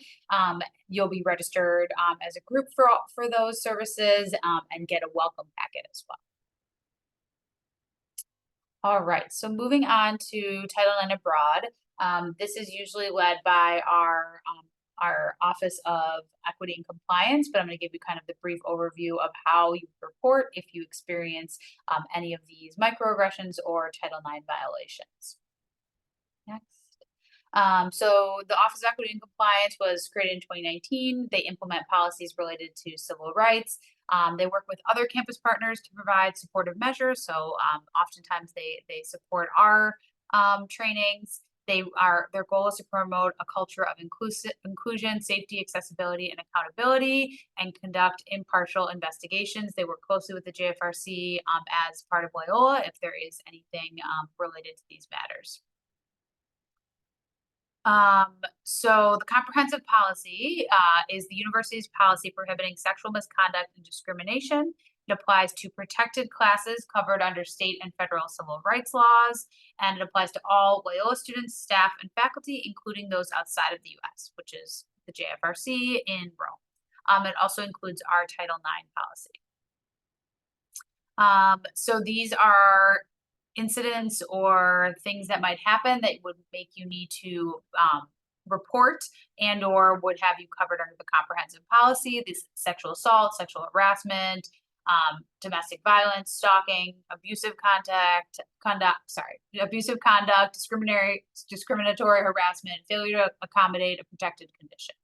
S12: You'll be registered as a group for those services and get a welcome packet as well. All right, so moving on to Title IX Abroad. This is usually led by our Office of Equity and Compliance, but I'm going to give you kind of the brief overview of how you report if you experience any of these microaggressions or Title IX violations. Next. So the Office of Equity and Compliance was created in 2019. They implement policies related to civil rights. They work with other campus partners to provide supportive measures. So oftentimes they support our trainings. Their goal is to promote a culture of inclusion, safety, accessibility, and accountability, and conduct impartial investigations. They work closely with the JFRC as part of Loyola if there is anything related to these matters. So the comprehensive policy is the university's policy prohibiting sexual misconduct and discrimination. It applies to protected classes covered under state and federal civil rights laws, and it applies to all Loyola students, staff, and faculty, including those outside of the U.S., which is the JFRC in Rome. It also includes our Title IX policy. So these are incidents or things that might happen that would make you need to report and or would have you covered under the comprehensive policy. This sexual assault, sexual harassment, domestic violence, stalking, abusive conduct, discriminatory harassment, failure to accommodate a protected condition.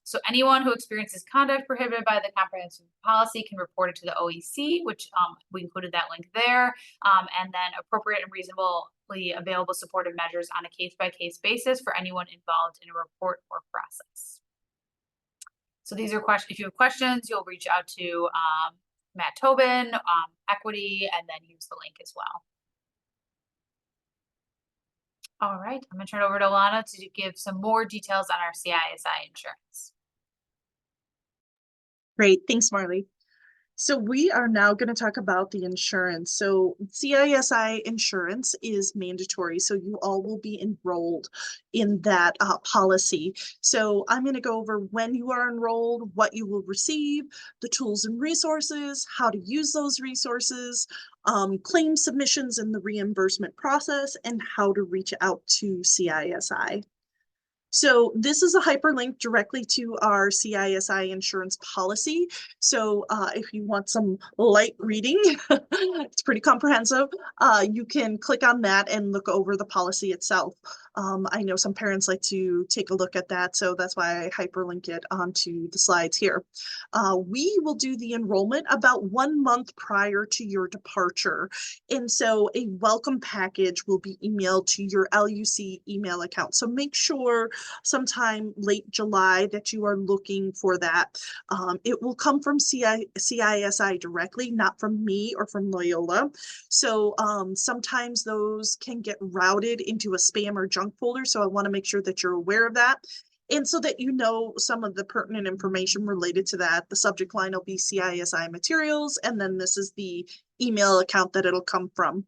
S12: So anyone who experiences conduct prohibited by the comprehensive policy can report it to the OEC, which we included that link there, and then appropriate and reasonably available supportive measures on a case-by-case basis for anyone involved in a report or process. So these are questions. If you have questions, you'll reach out to Matt Tobin, Equity, and then use the link as well. All right, I'm gonna turn it over to Alana to give some more details on our CISI insurance.
S1: Great, thanks, Marley. So we are now going to talk about the insurance. So CISI insurance is mandatory, so you all will be enrolled in that policy. So I'm going to go over when you are enrolled, what you will receive, the tools and resources, how to use those resources, claim submissions in the reimbursement process, and how to reach out to CISI. So this is a hyperlink directly to our CISI insurance policy. So if you want some light reading, it's pretty comprehensive. You can click on that and look over the policy itself. I know some parents like to take a look at that, so that's why I hyperlink it onto the slides here. We will do the enrollment about 1 month prior to your departure. And so a welcome package will be emailed to your LUC email account. So make sure sometime late July that you are looking for that. It will come from CISI directly, not from me or from Loyola. So sometimes those can get routed into a spam or junk folder. So I want to make sure that you're aware of that. And so that you know some of the pertinent information related to that. The subject line will be CISI materials, and then this is the email account that it'll come from.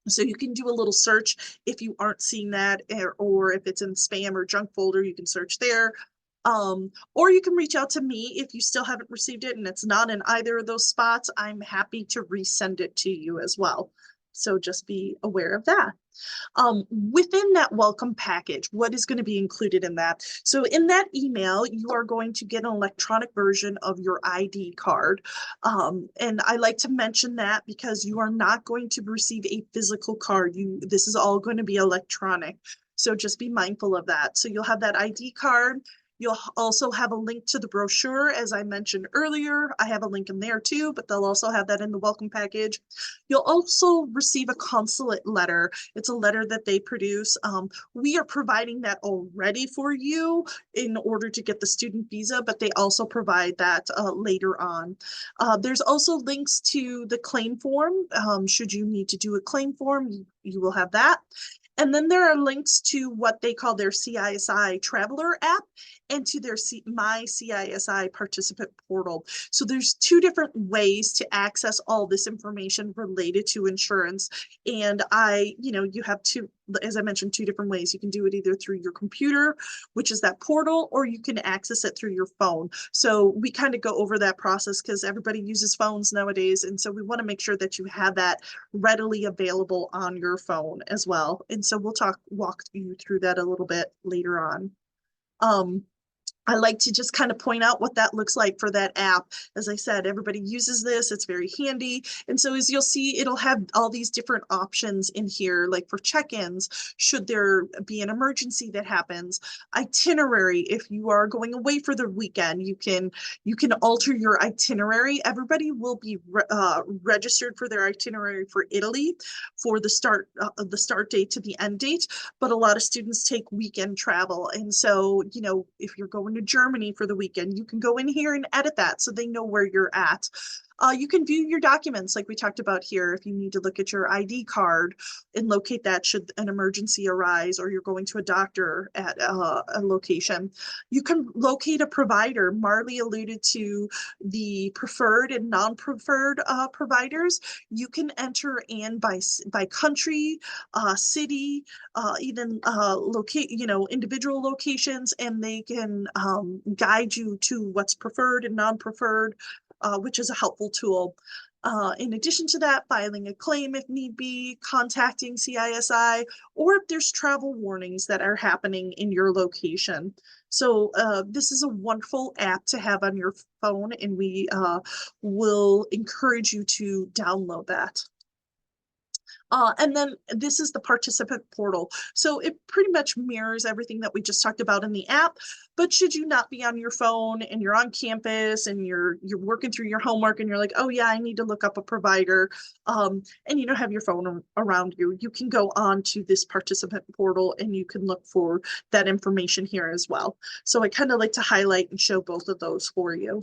S1: So you can do a little search if you aren't seeing that, or if it's in spam or junk folder, you can search there. Or you can reach out to me if you still haven't received it and it's not in either of those spots. I'm happy to resend it to you as well. So just be aware of that. Within that welcome package, what is going to be included in that? So in that email, you are going to get an electronic version of your ID card. And I like to mention that because you are not going to receive a physical card. This is all going to be electronic. So just be mindful of that. So you'll have that ID card. You'll also have a link to the brochure, as I mentioned earlier. I have a link in there too, but they'll also have that in the welcome package. You'll also receive a consulate letter. It's a letter that they produce. We are providing that already for you in order to get the student visa, but they also provide that later on. There's also links to the claim form. Should you need to do a claim form, you will have that. And then there are links to what they call their CISI Traveler app and to their My CISI Participant Portal. So there's two different ways to access all this information related to insurance. And you have two, as I mentioned, two different ways. You can do it either through your computer, which is that portal, or you can access it through your phone. So we kind of go over that process because everybody uses phones nowadays. And so we want to make sure that you have that readily available on your phone as well. And so we'll walk you through that a little bit later on. I like to just kind of point out what that looks like for that app. As I said, everybody uses this. It's very handy. And so as you'll see, it'll have all these different options in here, like for check-ins, should there be an emergency that happens, itinerary, if you are going away for the weekend, you can alter your itinerary. Everybody will be registered for their itinerary for Italy for the start date to the end date, but a lot of students take weekend travel. And so, if you're going to Germany for the weekend, you can go in here and edit that so they know where you're at. You can view your documents like we talked about here. If you need to look at your ID card and locate that should an emergency arise, or you're going to a doctor at a location. You can locate a provider. Marley alluded to the preferred and non-preferred providers. You can enter in by country, city, even individual locations, and they can guide you to what's preferred and non-preferred, which is a helpful tool. In addition to that, filing a claim if need be, contacting CISI, or if there's travel warnings that are happening in your location. So this is a wonderful app to have on your phone, and we will encourage you to download that. And then this is the participant portal. So it pretty much mirrors everything that we just talked about in the app, but should you not be on your phone and you're on campus and you're working through your homework and you're like, oh yeah, I need to look up a provider, and you don't have your phone around you, you can go on to this participant portal and you can look for that information here as well. So I kind of like to highlight and show both of those for you.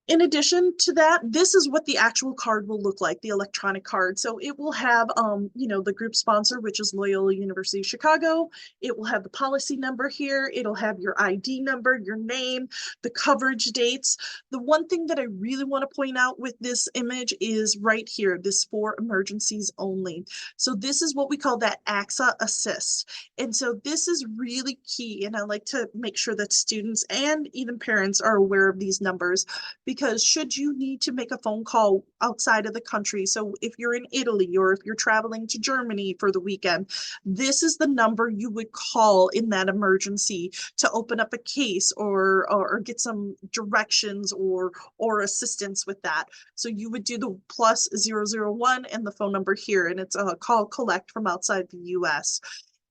S1: In addition to that, this is what the actual card will look like, the electronic card. So it will have, the group sponsor, which is Loyola University of Chicago. It will have the policy number here. It'll have your ID number, your name, the coverage dates. The one thing that I really want to point out with this image is right here, this for emergencies only. So this is what we call that AXA Assist. And so this is really key. And I like to make sure that students and even parents are aware of these numbers, because should you need to make a phone call outside of the country, so if you're in Italy or if you're traveling to Germany for the weekend, this is the number you would call in that emergency to open up a case or get some directions or assistance with that. So you would do the +001 and the phone number here, and it's a call collect from outside the US.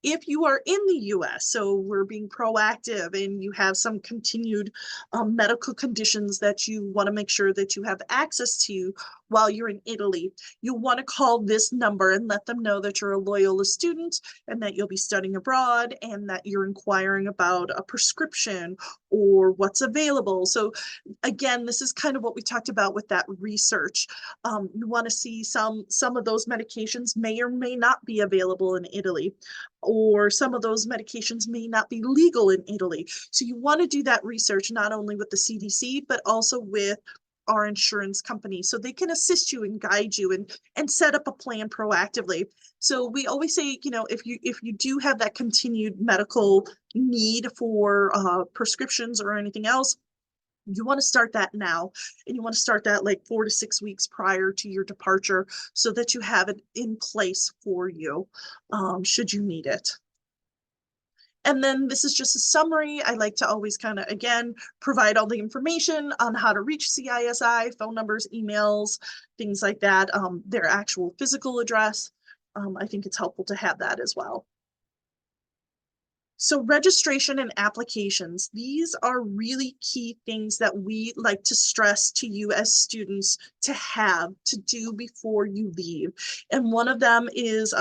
S1: If you are in the US, so we're being proactive and you have some continued medical conditions that you want to make sure that you have access to while you're in Italy, you'll want to call this number and let them know that you're a Loyola student and that you'll be studying abroad and that you're inquiring about a prescription or what's available. So again, this is kind of what we talked about with that research. You want to see some of those medications may or may not be available in Italy, or some of those medications may not be legal in Italy. So you want to do that research not only with the CDC, but also with our insurance company, so they can assist you and guide you and set up a plan proactively. So we always say, if you do have that continued medical need for prescriptions or anything else, you want to start that now, and you want to start that like 4 to 6 weeks prior to your departure so that you have it in place for you should you need it. And then this is just a summary. I like to always kind of, again, provide all the information on how to reach CISI, phone numbers, emails, things like that, their actual physical address. I think it's helpful to have that as well. So registration and applications, these are really key things that we like to stress to you as students to have to do before you leave. And one of them is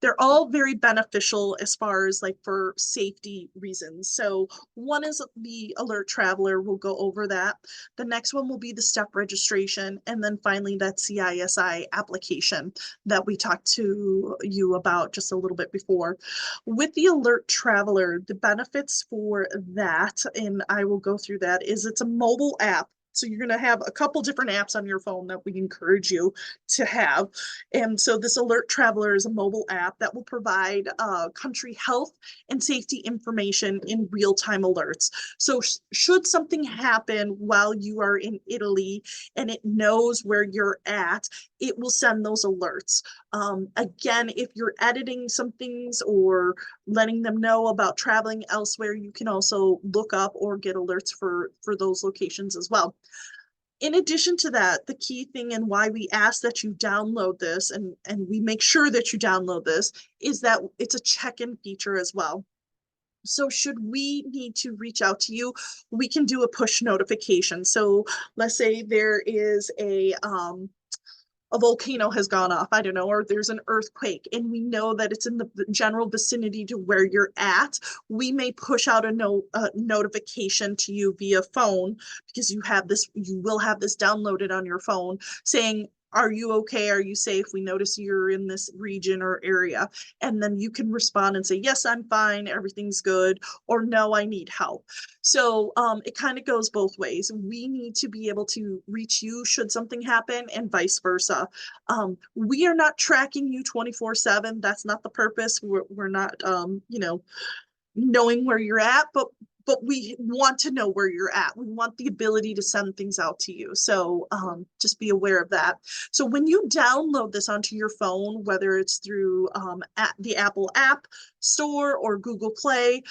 S1: they're all very beneficial as far as like for safety reasons. So one is the Alert Traveler, we'll go over that. The next one will be the STEP registration. And then finally that CISI application that we talked to you about just a little bit before. With the Alert Traveler, the benefits for that, and I will go through that, is it's a mobile app. So you're going to have a couple different apps on your phone that we encourage you to have. And so this Alert Traveler is a mobile app that will provide country health and safety information in real-time alerts. So should something happen while you are in Italy and it knows where you're at, it will send those alerts. Again, if you're editing some things or letting them know about traveling elsewhere, you can also look up or get alerts for those locations as well. In addition to that, the key thing and why we ask that you download this and we make sure that you download this is that it's a check-in feature as well. So should we need to reach out to you, we can do a push notification. So let's say there is a volcano has gone off, I don't know, or there's an earthquake and we know that it's in the general vicinity to where you're at, we may push out a notification to you via phone because you will have this downloaded on your phone saying, are you okay? Are you safe? We notice you're in this region or area. And then you can respond and say, yes, I'm fine. Everything's good. Or no, I need help. So it kind of goes both ways. We need to be able to reach you should something happen and vice versa. We are not tracking you 24/7. That's not the purpose. We're not, knowing where you're at, but we want to know where you're at. We want the ability to send things out to you. So just be aware of that. So when you download this onto your phone, whether it's through the Apple App Store or Google Play,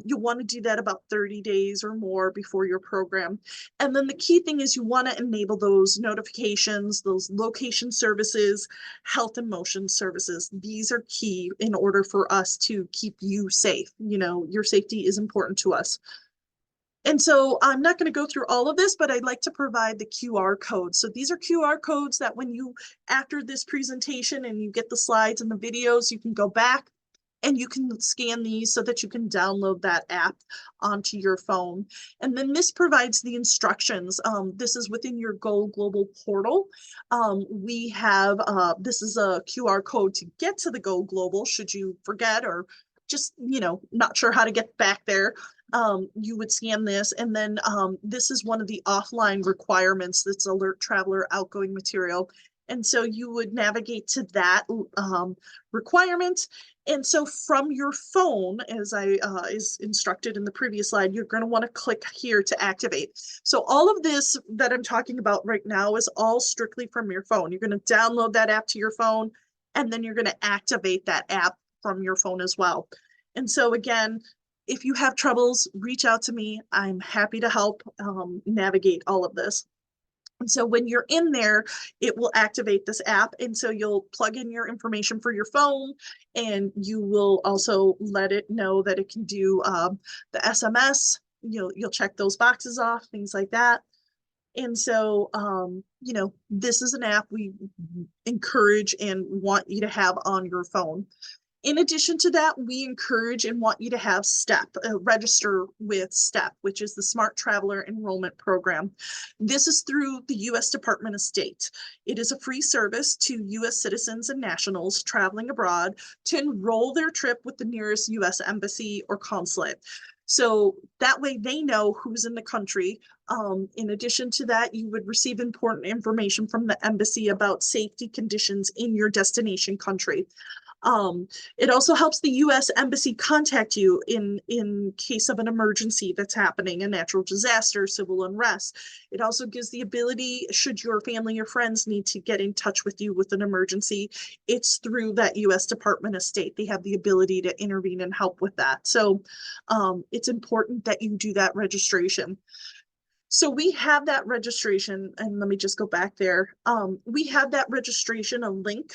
S1: you'll want to do that about 30 days or more before your program. And then the key thing is you want to enable those notifications, those location services, health and motion services. These are key in order for us to keep you safe. Your safety is important to us. And so I'm not going to go through all of this, but I'd like to provide the QR codes. So these are QR codes that when you, after this presentation and you get the slides and the videos, you can go back and you can scan these so that you can download that app onto your phone. And then this provides the instructions. This is within your Go Global portal. We have, this is a QR code to get to the Go Global should you forget or just, not sure how to get back there. You would scan this, and then this is one of the offline requirements that's Alert Traveler outgoing material. And so you would navigate to that requirement. And so from your phone, as is instructed in the previous slide, you're going to want to click here to activate. So all of this that I'm talking about right now is all strictly from your phone. You're going to download that app to your phone, and then you're going to activate that app from your phone as well. And so again, if you have troubles, reach out to me. I'm happy to help navigate all of this. And so when you're in there, it will activate this app. And so you'll plug in your information for your phone, and you will also let it know that it can do the SMS. You'll check those boxes off, things like that. And so, this is an app we encourage and want you to have on your phone. In addition to that, we encourage and want you to have STEP, register with STEP, which is the Smart Traveler Enrollment Program. This is through the U.S. Department of State. It is a free service to U.S. citizens and nationals traveling abroad to enroll their trip with the nearest U.S. embassy or consulate. So that way they know who's in the country. In addition to that, you would receive important information from the embassy about safety conditions in your destination country. It also helps the U.S. Embassy contact you in case of an emergency that's happening, a natural disaster, civil unrest. It also gives the ability, should your family or friends need to get in touch with you with an emergency, it's through that U.S. Department of State. They have the ability to intervene and help with that. So it's important that you do that registration. So we have that registration, and let me just go back there. We have that registration, a link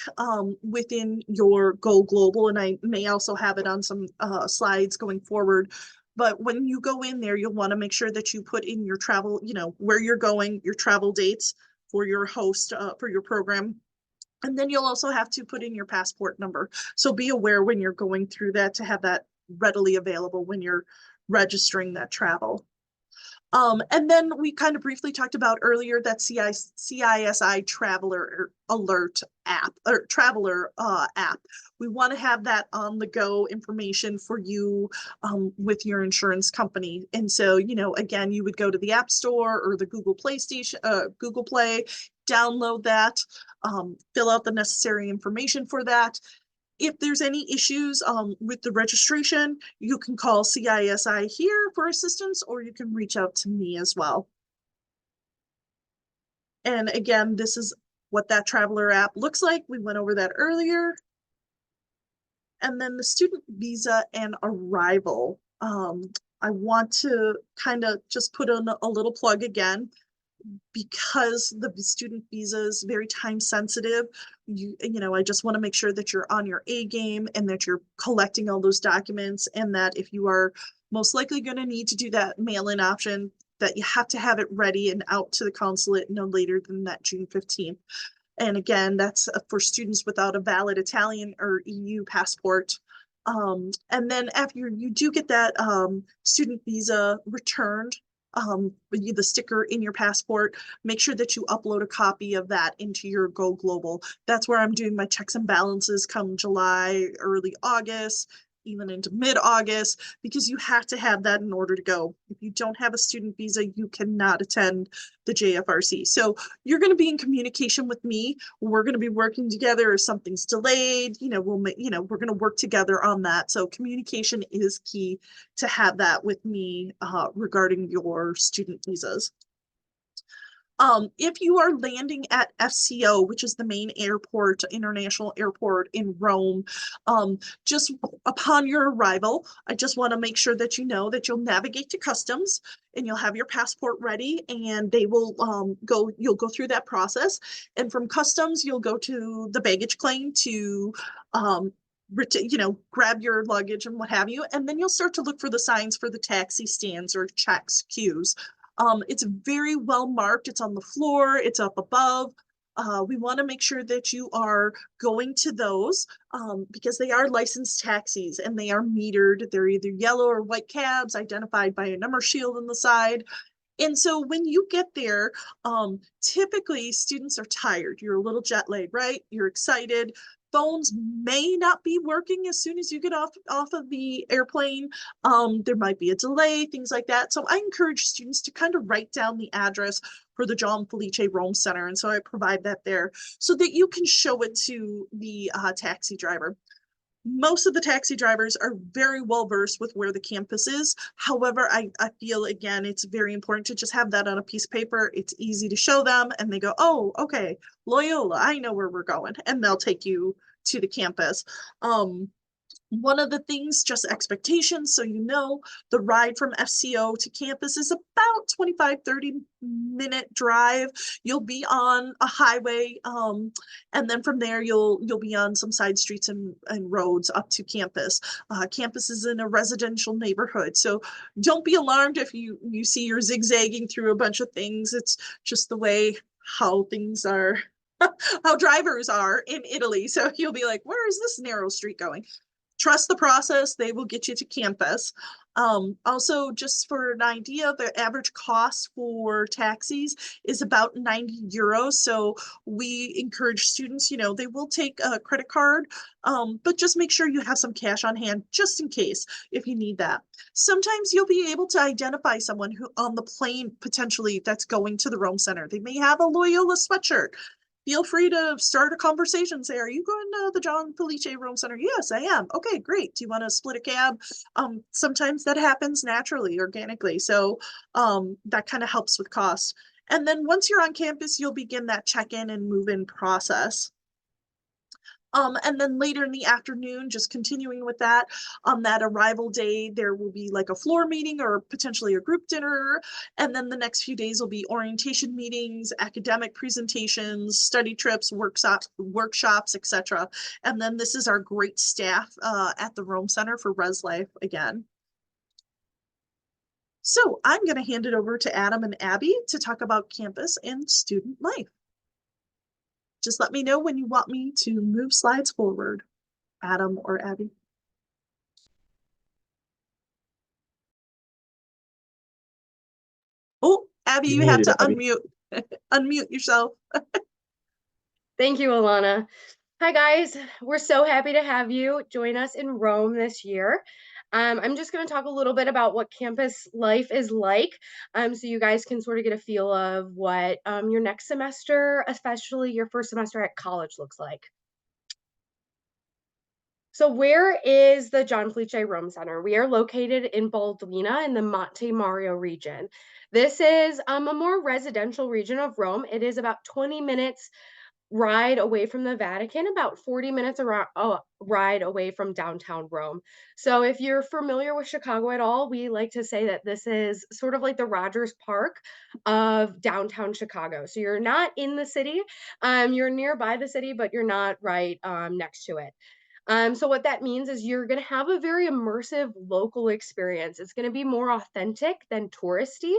S1: within your Go Global, and I may also have it on some slides going forward. But when you go in there, you'll want to make sure that you put in your travel, where you're going, your travel dates for your host, for your program. And then you'll also have to put in your passport number. So be aware when you're going through that to have that readily available when you're registering that travel. And then we kind of briefly talked about earlier that CISI Traveler Alert app or Traveler app. We want to have that on the go information for you with your insurance company. And so, again, you would go to the App Store or the Google Play, download that, fill out the necessary information for that. If there's any issues with the registration, you can call CISI here for assistance, or you can reach out to me as well. And again, this is what that Traveler app looks like. We went over that earlier. And then the student visa and arrival. I want to kind of just put in a little plug again. Because the student visa is very time sensitive, I just want to make sure that you're on your A game and that you're collecting all those documents, and that if you are most likely going to need to do that mail-in option, that you have to have it ready and out to the consulate no later than that June 15th. And again, that's for students without a valid Italian or EU passport. And then after you do get that student visa returned, the sticker in your passport, make sure that you upload a copy of that into your Go Global. That's where I'm doing my checks and balances come July, early August, even into mid-August, because you have to have that in order to go. If you don't have a student visa, you cannot attend the JFRC. So you're going to be in communication with me. We're going to be working together. If something's delayed, we're going to work together on that. So communication is key to have that with me regarding your student visas. If you are landing at FCO, which is the main airport, international airport in Rome, just upon your arrival, I just want to make sure that you know that you'll navigate to customs and you'll have your passport ready, and they will you'll go through that process. And from customs, you'll go to the baggage claim to grab your luggage and what have you. And then you'll start to look for the signs for the taxi stands or checks queues. It's very well marked. It's on the floor. It's up above. We want to make sure that you are going to those because they are licensed taxis and they are metered. They're either yellow or white cabs identified by a number shield on the side. And so when you get there, typically students are tired. You're a little jet lagged, right? You're excited. Phones may not be working as soon as you get off of the airplane. There might be a delay, things like that. So I encourage students to kind of write down the address for the John Felice Rome Center. And so I provide that there so that you can show it to the taxi driver. Most of the taxi drivers are very well versed with where the campus is. However, I feel, again, it's very important to just have that on a piece of paper. It's easy to show them and they go, oh, okay, Loyola, I know where we're going. And they'll take you to the campus. One of the things, just expectations, so the ride from FCO to campus is about 25-30 minute drive. You'll be on a highway, and then from there you'll be on some side streets and roads up to campus. Campus is in a residential neighborhood, so don't be alarmed if you see you're zigzagging through a bunch of things. It's just the way how things are, how drivers are in Italy. So you'll be like, where is this narrow street going? Trust the process. They will get you to campus. Also, just for an idea, the average cost for taxis is about 90 euros. So we encourage students, they will take a credit card, but just make sure you have some cash on hand just in case if you need that. Sometimes you'll be able to identify someone who on the plane potentially that's going to the Rome Center. They may have a Loyola sweatshirt. Feel free to start a conversation. Say, are you going to the John Felice Rome Center? Yes, I am. Okay, great. Do you want to split a cab? Sometimes that happens naturally, organically. So that kind of helps with cost. And then once you're on campus, you'll begin that check-in and move-in process. And then later in the afternoon, just continuing with that, on that arrival day, there will be like a floor meeting or potentially a group dinner. And then the next few days will be orientation meetings, academic presentations, study trips, workshops, etc. And then this is our great staff at the Rome Center for Res Life again. So I'm going to hand it over to Adam and Abby to talk about campus and student life. Just let me know when you want me to move slides forward, Adam or Abby. Oh, Abby, you have to unmute. Unmute yourself.
S13: Thank you, Alana. Hi, guys. We're so happy to have you join us in Rome this year. I'm just going to talk a little bit about what campus life is like, so you guys can sort of get a feel of what your next semester, especially your first semester at college, looks like. So where is the John Felice Rome Center? We are located in Balduina in the Monte Mario region. This is a more residential region of Rome. It is about 20 minutes ride away from the Vatican, about 40 minutes around ride away from downtown Rome. So if you're familiar with Chicago at all, we like to say that this is sort of like the Rogers Park of downtown Chicago. So you're not in the city, you're nearby the city, but you're not right next to it. So what that means is you're going to have a very immersive local experience. It's going to be more authentic than touristy,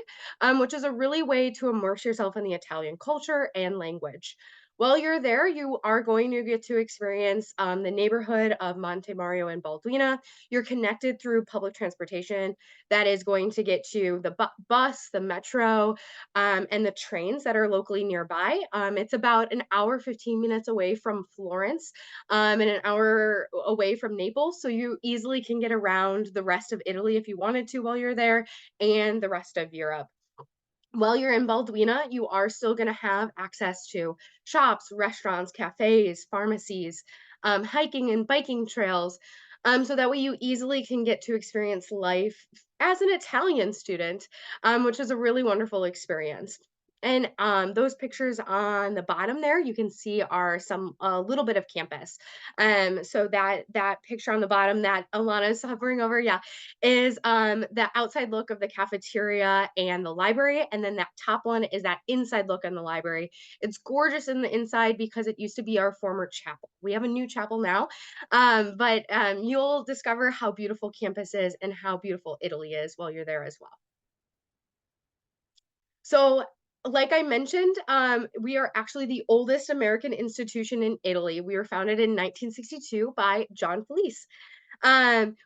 S13: which is a really way to immerse yourself in the Italian culture and language. While you're there, you are going to get to experience the neighborhood of Monte Mario and Balduina. You're connected through public transportation that is going to get you the bus, the metro, and the trains that are locally nearby. It's about an hour, 15 minutes away from Florence, and an hour away from Naples. So you easily can get around the rest of Italy if you wanted to while you're there, and the rest of Europe. While you're in Balduina, you are still going to have access to shops, restaurants, cafes, pharmacies, hiking and biking trails. So that way you easily can get to experience life as an Italian student, which is a really wonderful experience. And those pictures on the bottom there, you can see are a little bit of campus. So that picture on the bottom that Alana is hovering over, yeah, is the outside look of the cafeteria and the library. And then that top one is that inside look in the library. It's gorgeous in the inside because it used to be our former chapel. We have a new chapel now, but you'll discover how beautiful campus is and how beautiful Italy is while you're there as well. So like I mentioned, we are actually the oldest American institution in Italy. We were founded in 1962 by John Felice.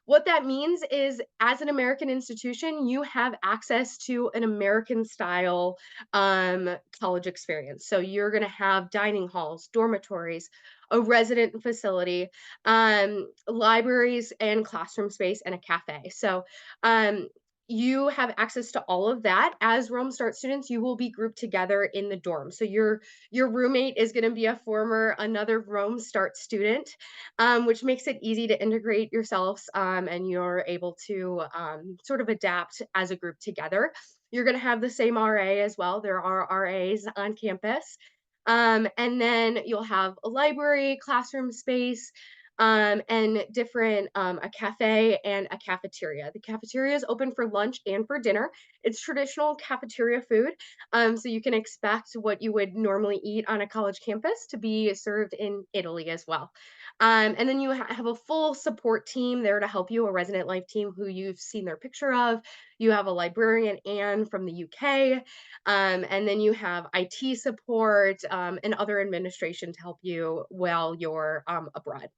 S13: What that means is, as an American institution, you have access to an American style college experience. So you're going to have dining halls, dormitories, a resident facility, libraries and classroom space, and a cafe. So you have access to all of that. As Rome Start students, you will be grouped together in the dorm. So your roommate is going to be another Rome Start student, which makes it easy to integrate yourselves, and you're able to sort of adapt as a group together. You're going to have the same RA as well. There are RAs on campus. And then you'll have a library, classroom space, and different a cafe and a cafeteria. The cafeteria is open for lunch and for dinner. It's traditional cafeteria food, so you can expect what you would normally eat on a college campus to be served in Italy as well. And then you have a full support team there to help you, a resident life team who you've seen their picture of. You have a librarian, Anne, from the UK, and then you have IT support and other administration to help you while you're abroad.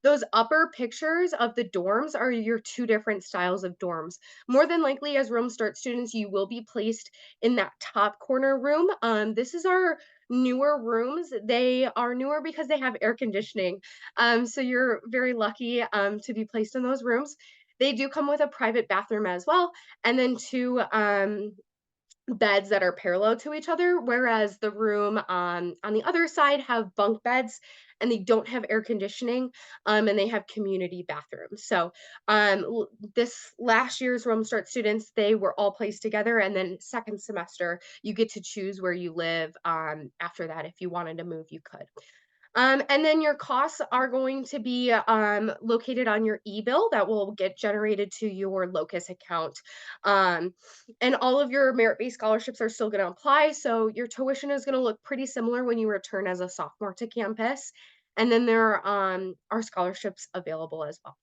S13: Those upper pictures of the dorms are your two different styles of dorms. More than likely, as Rome Start students, you will be placed in that top corner room. This is our newer rooms. They are newer because they have air conditioning. So you're very lucky to be placed in those rooms. They do come with a private bathroom as well, and then two beds that are parallel to each other, whereas the room on the other side have bunk beds and they don't have air conditioning, and they have community bathrooms. So this last year's Rome Start students, they were all placed together, and then second semester you get to choose where you live after that. If you wanted to move, you could. And then your costs are going to be located on your e-bill that will get generated to your Locus account. And all of your merit-based scholarships are still going to apply. So your tuition is going to look pretty similar when you return as a sophomore to campus. And then there are scholarships available as well.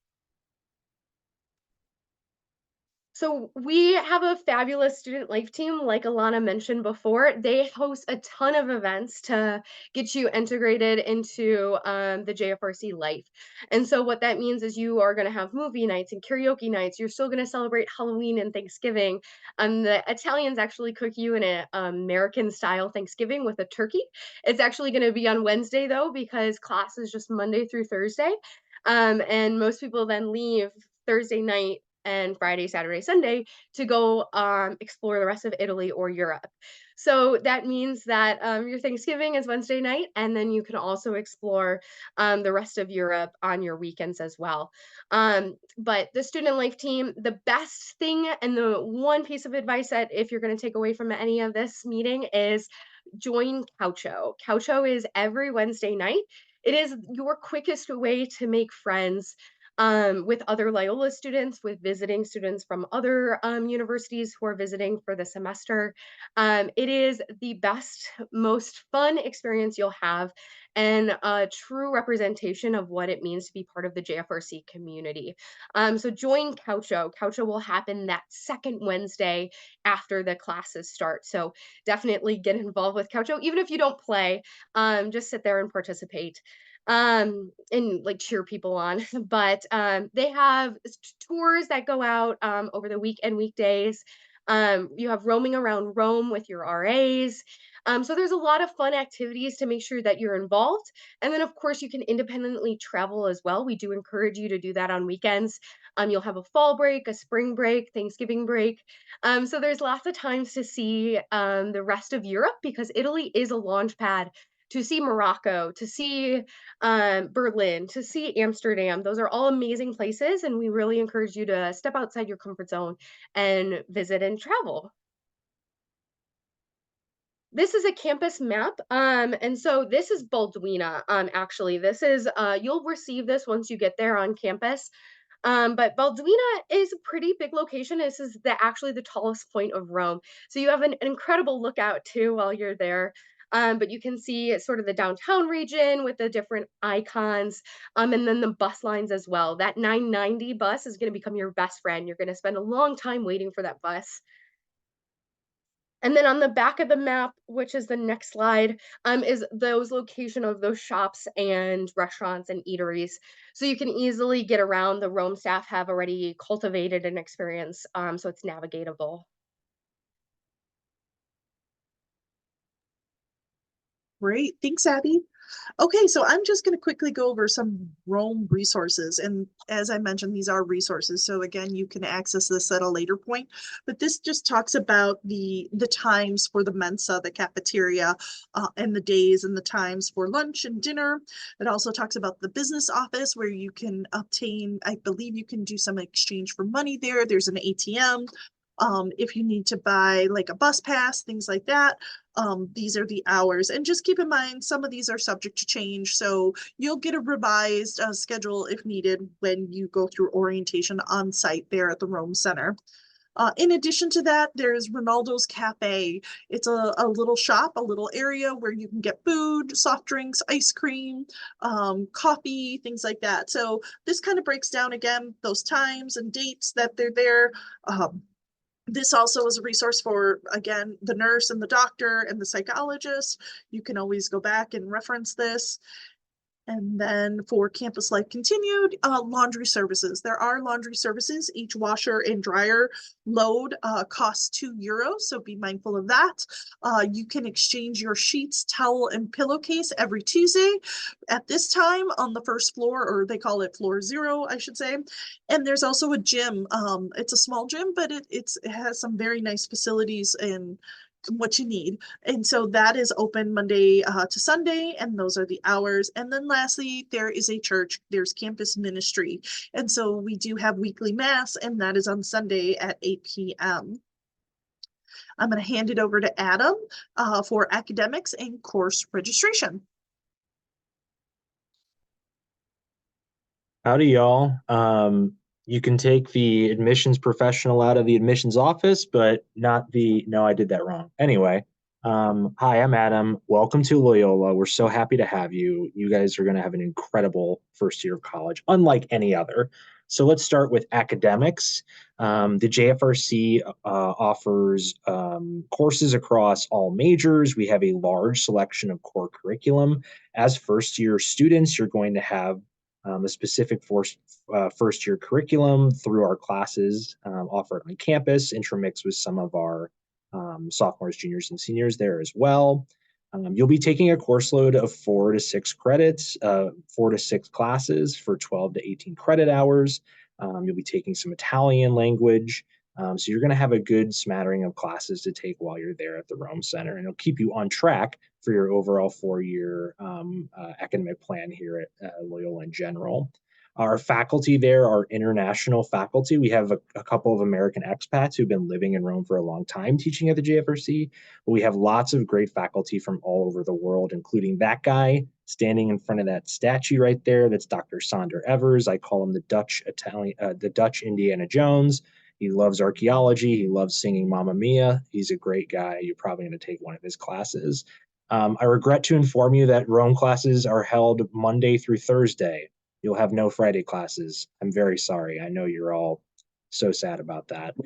S13: So we have a fabulous student life team, like Alana mentioned before. They host a ton of events to get you integrated into the JFRC life. And so what that means is you are going to have movie nights and karaoke nights. You're still going to celebrate Halloween and Thanksgiving. The Italians actually cook you an American style Thanksgiving with a turkey. It's actually going to be on Wednesday though, because class is just Monday through Thursday. And most people then leave Thursday night and Friday, Saturday, Sunday to go explore the rest of Italy or Europe. So that means that your Thanksgiving is Wednesday night, and then you can also explore the rest of Europe on your weekends as well. But the student life team, the best thing and the one piece of advice that if you're going to take away from any of this meeting is join Coucho. Coucho is every Wednesday night. It is your quickest way to make friends with other Loyola students, with visiting students from other universities who are visiting for the semester. It is the best, most fun experience you'll have and a true representation of what it means to be part of the JFRC community. So join Coucho. Coucho will happen that second Wednesday after the classes start. So definitely get involved with Coucho, even if you don't play, just sit there and participate and like cheer people on. But they have tours that go out over the week and weekdays. You have roaming around Rome with your RAs. So there's a lot of fun activities to make sure that you're involved. And then of course you can independently travel as well. We do encourage you to do that on weekends. You'll have a fall break, a spring break, Thanksgiving break. So there's lots of times to see the rest of Europe because Italy is a launch pad to see Morocco, to see Berlin, to see Amsterdam. Those are all amazing places, and we really encourage you to step outside your comfort zone and visit and travel. This is a campus map, and so this is Balduina, actually. This is, you'll receive this once you get there on campus. But Balduina is a pretty big location. This is actually the tallest point of Rome. So you have an incredible lookout too while you're there. But you can see sort of the downtown region with the different icons, and then the bus lines as well. That 990 bus is going to become your best friend. You're going to spend a long time waiting for that bus. And then on the back of the map, which is the next slide, is those location of those shops and restaurants and eateries. So you can easily get around. The Rome staff have already cultivated an experience, so it's navigatable.
S1: Great, thanks, Abby. Okay, so I'm just going to quickly go over some Rome resources. And as I mentioned, these are resources. So again, you can access this at a later point. But this just talks about the times for the Mensa, the cafeteria, and the days and the times for lunch and dinner. It also talks about the business office where you can obtain, I believe you can do some exchange for money there. There's an ATM. If you need to buy like a bus pass, things like that. These are the hours, and just keep in mind some of these are subject to change, so you'll get a revised schedule if needed when you go through orientation on site there at the Rome Center. In addition to that, there's Ronaldo's Cafe. It's a little shop, a little area where you can get food, soft drinks, ice cream, coffee, things like that. So this kind of breaks down again those times and dates that they're there. This also is a resource for, again, the nurse and the doctor and the psychologist. You can always go back and reference this. And then for Campus Life Continued, laundry services. There are laundry services. Each washer and dryer load costs €2, so be mindful of that. You can exchange your sheets, towel, and pillowcase every Tuesday at this time on the first floor, or they call it floor 0, I should say. And there's also a gym. It's a small gym, but it has some very nice facilities and what you need. And so that is open Monday to Sunday, and those are the hours. And then lastly, there is a church, there's campus ministry. And so we do have weekly mass, and that is on Sunday at 8 p.m. I'm going to hand it over to Adam for academics and course registration.
S14: Howdy, y'all. You can take the admissions professional out of the admissions office, but not the, no, I did that wrong. Anyway, hi, I'm Adam. Welcome to Loyola. We're so happy to have you. You guys are going to have an incredible first year of college, unlike any other. So let's start with academics. The JFRC offers courses across all majors. We have a large selection of core curriculum. As first year students, you're going to have a specific first year curriculum through our classes offered on campus, intermixed with some of our sophomores, juniors, and seniors there as well. You'll be taking a course load of 4 to 6 credits, 4 to 6 classes for 12 to 18 credit hours. You'll be taking some Italian language. So you're going to have a good smattering of classes to take while you're there at the Rome Center, and it'll keep you on track for your overall 4-year academic plan here at Loyola in general. Our faculty there are international faculty. We have a couple of American expats who've been living in Rome for a long time teaching at the JFRC. But we have lots of great faculty from all over the world, including that guy standing in front of that statue right there. That's Dr. Sander Evers. I call him the Dutch Indiana Jones. He loves archaeology. He loves singing Mamma Mia. He's a great guy. You're probably going to take one of his classes. I regret to inform you that Rome classes are held Monday through Thursday. You'll have no Friday classes. I'm very sorry. I know you're all so sad about that.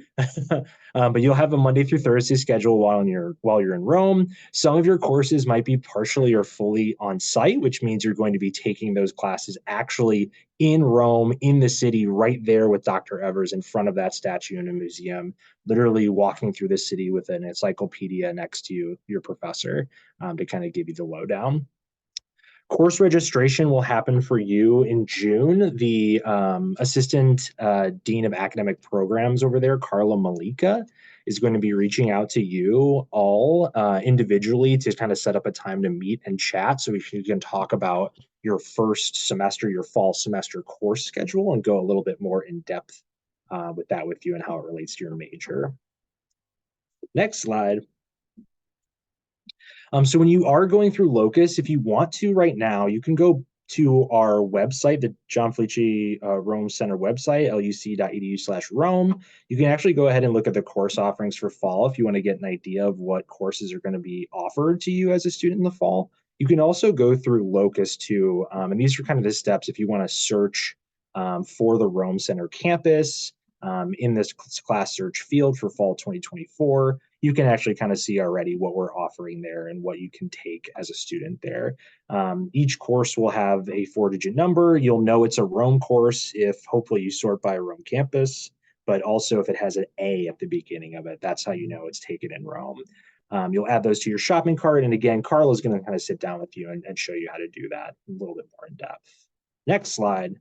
S14: But you'll have a Monday through Thursday schedule while you're in Rome. Some of your courses might be partially or fully on site, which means you're going to be taking those classes actually in Rome, in the city, right there with Dr. Evers in front of that statue in a museum, literally walking through the city with an encyclopedia next to you, your professor, to kind of give you the lowdown. Course registration will happen for you in June. The Assistant Dean of Academic Programs over there, Carla Malika, is going to be reaching out to you all individually to kind of set up a time to meet and chat so we can talk about your first semester, your fall semester course schedule, and go a little bit more in depth with you and how it relates to your major. Next slide. So when you are going through Locus, if you want to right now, you can go to our website, the John Felice Rome Center website, luc.edu/Rome. You can actually go ahead and look at the course offerings for fall if you want to get an idea of what courses are going to be offered to you as a student in the fall. You can also go through Locus too, and these are kind of the steps if you want to search for the Rome Center campus in this class search field for fall 2024. You can actually kind of see already what we're offering there and what you can take as a student there. Each course will have a 4-digit number. You'll know it's a Rome course if hopefully you sort by Rome campus, but also if it has an A at the beginning of it, that's how you know it's taken in Rome. You'll add those to your shopping cart. And again, Carla's going to kind of sit down with you and show you how to do that a little bit more in depth. Next slide.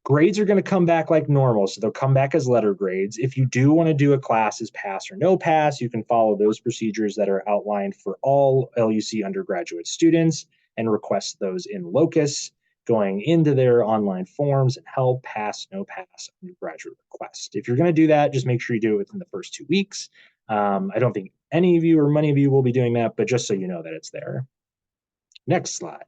S14: Grades are going to come back like normal, so they'll come back as letter grades. If you do want to do a class as pass or no pass, you can follow those procedures that are outlined for all LUC undergraduate students and request those in Locus, going into their online forms and help pass, no pass, undergraduate request. If you're going to do that, just make sure you do it within the first 2 weeks. I don't think any of you or many of you will be doing that, but just so you know that it's there. Next slide.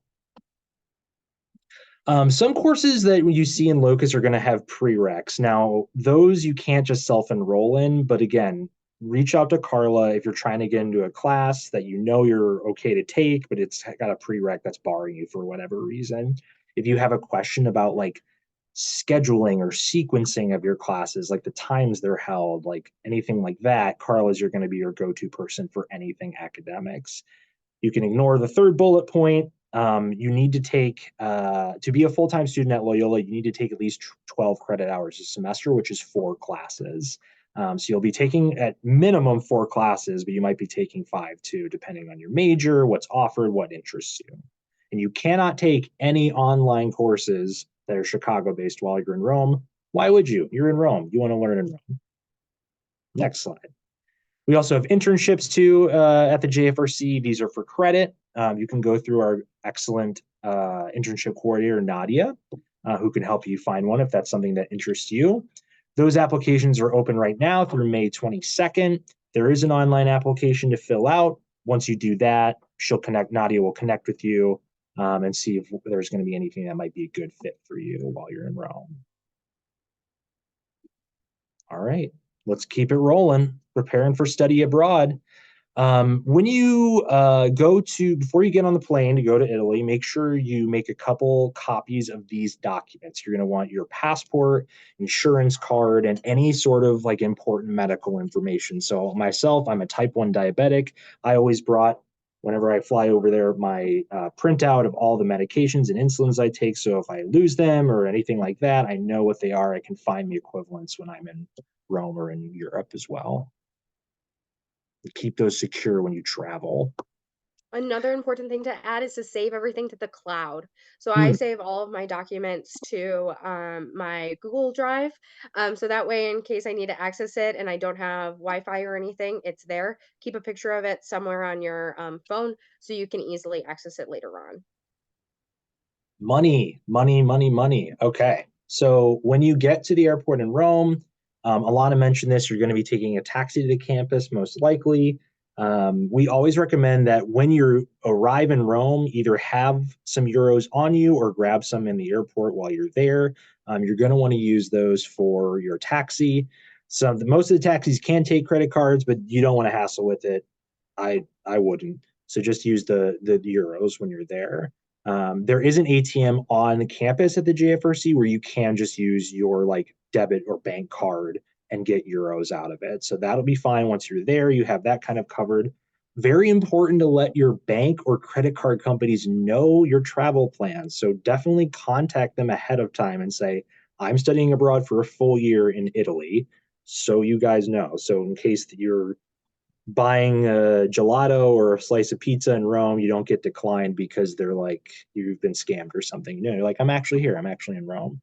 S14: Some courses that you see in Locus are going to have prereqs. Now, those you can't just self-enroll in, but again, reach out to Carla if you're trying to get into a class that you know you're okay to take, but it's got a prereq that's barring you for whatever reason. If you have a question about like scheduling or sequencing of your classes, like the times they're held, like anything like that, Carla's you're going to be your go-to person for anything academics. You can ignore the third bullet point. You need to take, to be a full-time student at Loyola, you need to take at least 12 credit hours a semester, which is 4 classes. So you'll be taking at minimum 4 classes, but you might be taking 5 too, depending on your major, what's offered, what interests you. And you cannot take any online courses that are Chicago-based while you're in Rome. Why would you? You're in Rome. You want to learn in Rome. Next slide. We also have internships too at the JFRC. These are for credit. You can go through our excellent internship coordinator, Nadia, who can help you find one if that's something that interests you. Those applications are open right now through May 22nd. There is an online application to fill out. Once you do that, Nadia will connect with you and see if there's going to be anything that might be a good fit for you while you're in Rome. All right, let's keep it rolling. Preparing for study abroad. When you before you get on the plane to go to Italy, make sure you make a couple copies of these documents. You're going to want your passport, insurance card, and any sort of like important medical information. So myself, I'm a type 1 diabetic. I always brought, whenever I fly over there, my printout of all the medications and insulins I take. So if I lose them or anything like that, I know what they are. I can find the equivalents when I'm in Rome or in Europe as well. Keep those secure when you travel.
S13: Another important thing to add is to save everything to the cloud. So I save all of my documents to my Google Drive. So that way, in case I need to access it and I don't have Wi-Fi or anything, it's there. Keep a picture of it somewhere on your phone so you can easily access it later on.
S14: Money, money, money, money. Okay. So when you get to the airport in Rome, Alana mentioned this, you're going to be taking a taxi to the campus, most likely. We always recommend that when you arrive in Rome, either have some euros on you or grab some in the airport while you're there. You're going to want to use those for your taxi. Most of the taxis can take credit cards, but you don't want to hassle with it. I wouldn't. So just use the euros when you're there. There is an ATM on campus at the JFRC where you can just use your like debit or bank card and get euros out of it. So that'll be fine once you're there. You have that kind of covered. Very important to let your bank or credit card companies know your travel plans. So definitely contact them ahead of time and say, I'm studying abroad for a full year in Italy. So you guys know. So in case that you're buying a gelato or a slice of pizza in Rome, you don't get declined because they're like, you've been scammed or something. No, you're like, I'm actually here. I'm actually in Rome.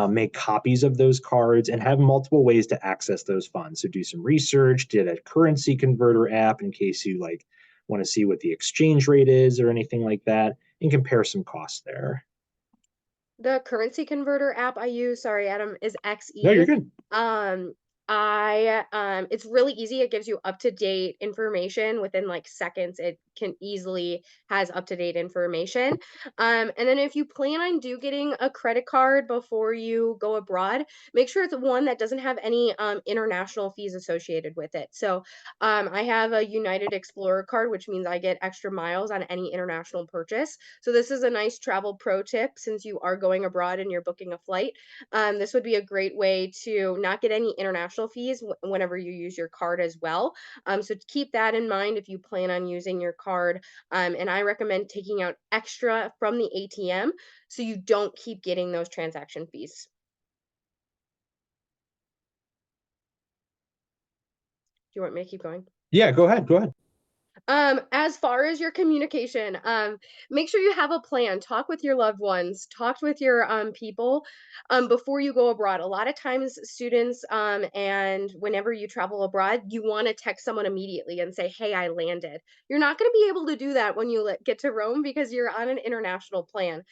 S14: Make copies of those cards and have multiple ways to access those funds. So do some research, get a currency converter app in case you like want to see what the exchange rate is or anything like that, and compare some costs there.
S13: The currency converter app I use, sorry, Adam, is XE.
S14: No, you're good.
S13: It's really easy. It gives you up-to-date information within like seconds. It can easily has up-to-date information. And then if you plan on getting a credit card before you go abroad, make sure it's one that doesn't have any international fees associated with it. So I have a United Explorer card, which means I get extra miles on any international purchase. So this is a nice travel pro tip since you are going abroad and you're booking a flight. This would be a great way to not get any international fees whenever you use your card as well. So keep that in mind if you plan on using your card. And I recommend taking out extra from the ATM so you don't keep getting those transaction fees. Do you want me to keep going?
S14: Yeah, go ahead. Go ahead.
S13: As far as your communication, make sure you have a plan. Talk with your loved ones, talk with your people before you go abroad. A lot of times students and whenever you travel abroad, you want to text someone immediately and say, hey, I landed. You're not going to be able to do that when you get to Rome because you're on an international plan.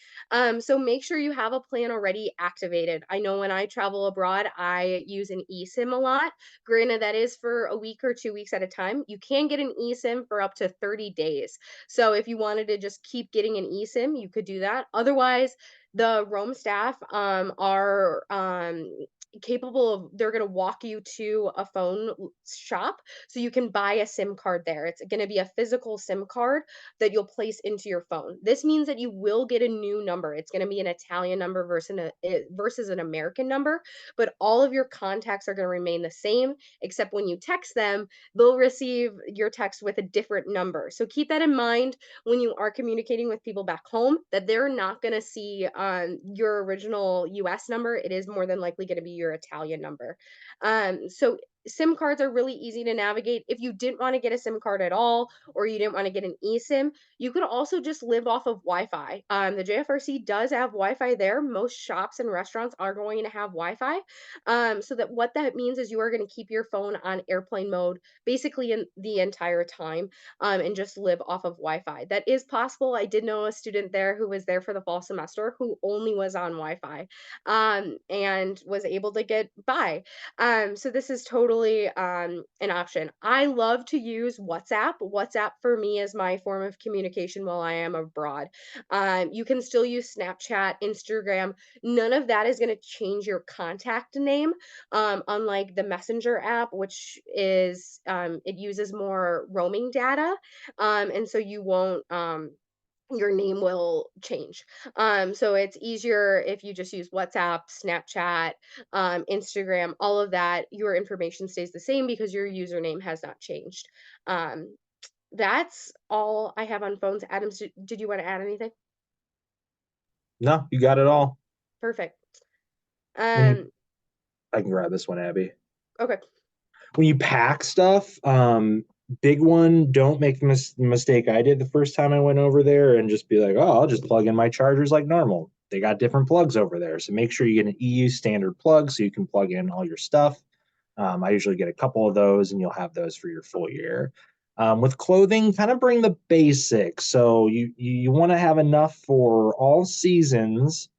S13: So make sure you have a plan already activated. I know when I travel abroad, I use an eSIM a lot. Granted, that is for a week or 2 weeks at a time. You can get an eSIM for up to 30 days. So if you wanted to just keep getting an eSIM, you could do that. Otherwise, the Rome staff are capable of, they're going to walk you to a phone shop so you can buy a SIM card there. It's going to be a physical SIM card that you'll place into your phone. This means that you will get a new number. It's going to be an Italian number versus an American number, but all of your contacts are going to remain the same, except when you text them, they'll receive your text with a different number. So keep that in mind when you are communicating with people back home, that they're not going to see your original US number. It is more than likely going to be your Italian number. So SIM cards are really easy to navigate. If you didn't want to get a SIM card at all, or you didn't want to get an eSIM, you could also just live off of Wi-Fi. The JFRC does have Wi-Fi there. Most shops and restaurants are going to have Wi-Fi. So that what that means is you are going to keep your phone on airplane mode basically in the entire time and just live off of Wi-Fi. That is possible. I did know a student there who was there for the fall semester who only was on Wi-Fi and was able to get by. So this is totally totally an option. I love to use WhatsApp. WhatsApp for me is my form of communication while I am abroad. You can still use Snapchat, Instagram. None of that is going to change your contact name, unlike the Messenger app, which is it uses more roaming data, and so you won't your name will change. So it's easier if you just use WhatsApp, Snapchat, Instagram, all of that. Your information stays the same because your username has not changed. Um, that's all I have on phones. Adams, did you want to add anything?
S14: No, you got it all.
S13: Perfect.
S14: When you, I can grab this one, Abby.
S13: Okay.
S14: When you pack stuff, big one, don't make the mistake I did the first time I went over there and just be like, oh, I'll just plug in my chargers like normal. They got different plugs over there. So make sure you get an EU standard plug so you can plug in all your stuff. I usually get a couple of those and you'll have those for your full year. With clothing, kind of bring the basics. So you want to have enough for all seasons,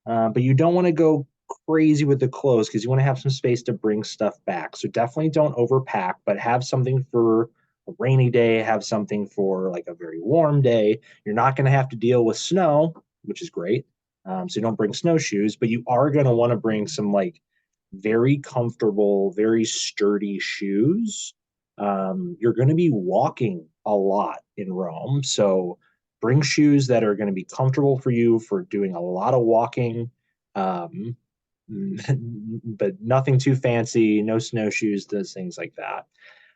S14: but you don't want to go crazy with the clothes because you want to have some space to bring stuff back. So definitely don't overpack, but have something for a rainy day, have something for like a very warm day. You're not going to have to deal with snow, which is great. So you don't bring snowshoes, but you are going to want to bring some like very comfortable, very sturdy shoes. You're going to be walking a lot in Rome. So bring shoes that are going to be comfortable for you for doing a lot of walking. But nothing too fancy, no snowshoes, those things like that.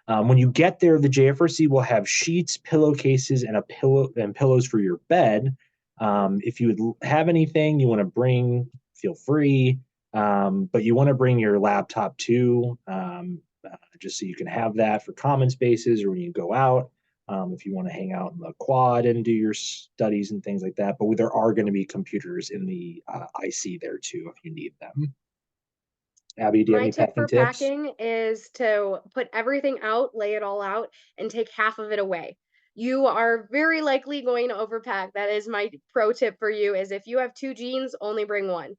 S14: When you get there, the JFRC will have sheets, pillowcases, and pillows for your bed. If you would have anything you want to bring, feel free. But you want to bring your laptop too, just so you can have that for common spaces or when you go out. If you want to hang out in the quad and do your studies and things like that. But there are going to be computers in the IC there too if you need them. Abby, do you have
S13: My
S14: any
S13: tip
S14: packing
S13: for
S14: tips?
S13: packing is to put everything out, lay it all out, and take half of it away. You are very likely going to overpack. That is my pro tip for you, is if you have 2 jeans, only bring 1.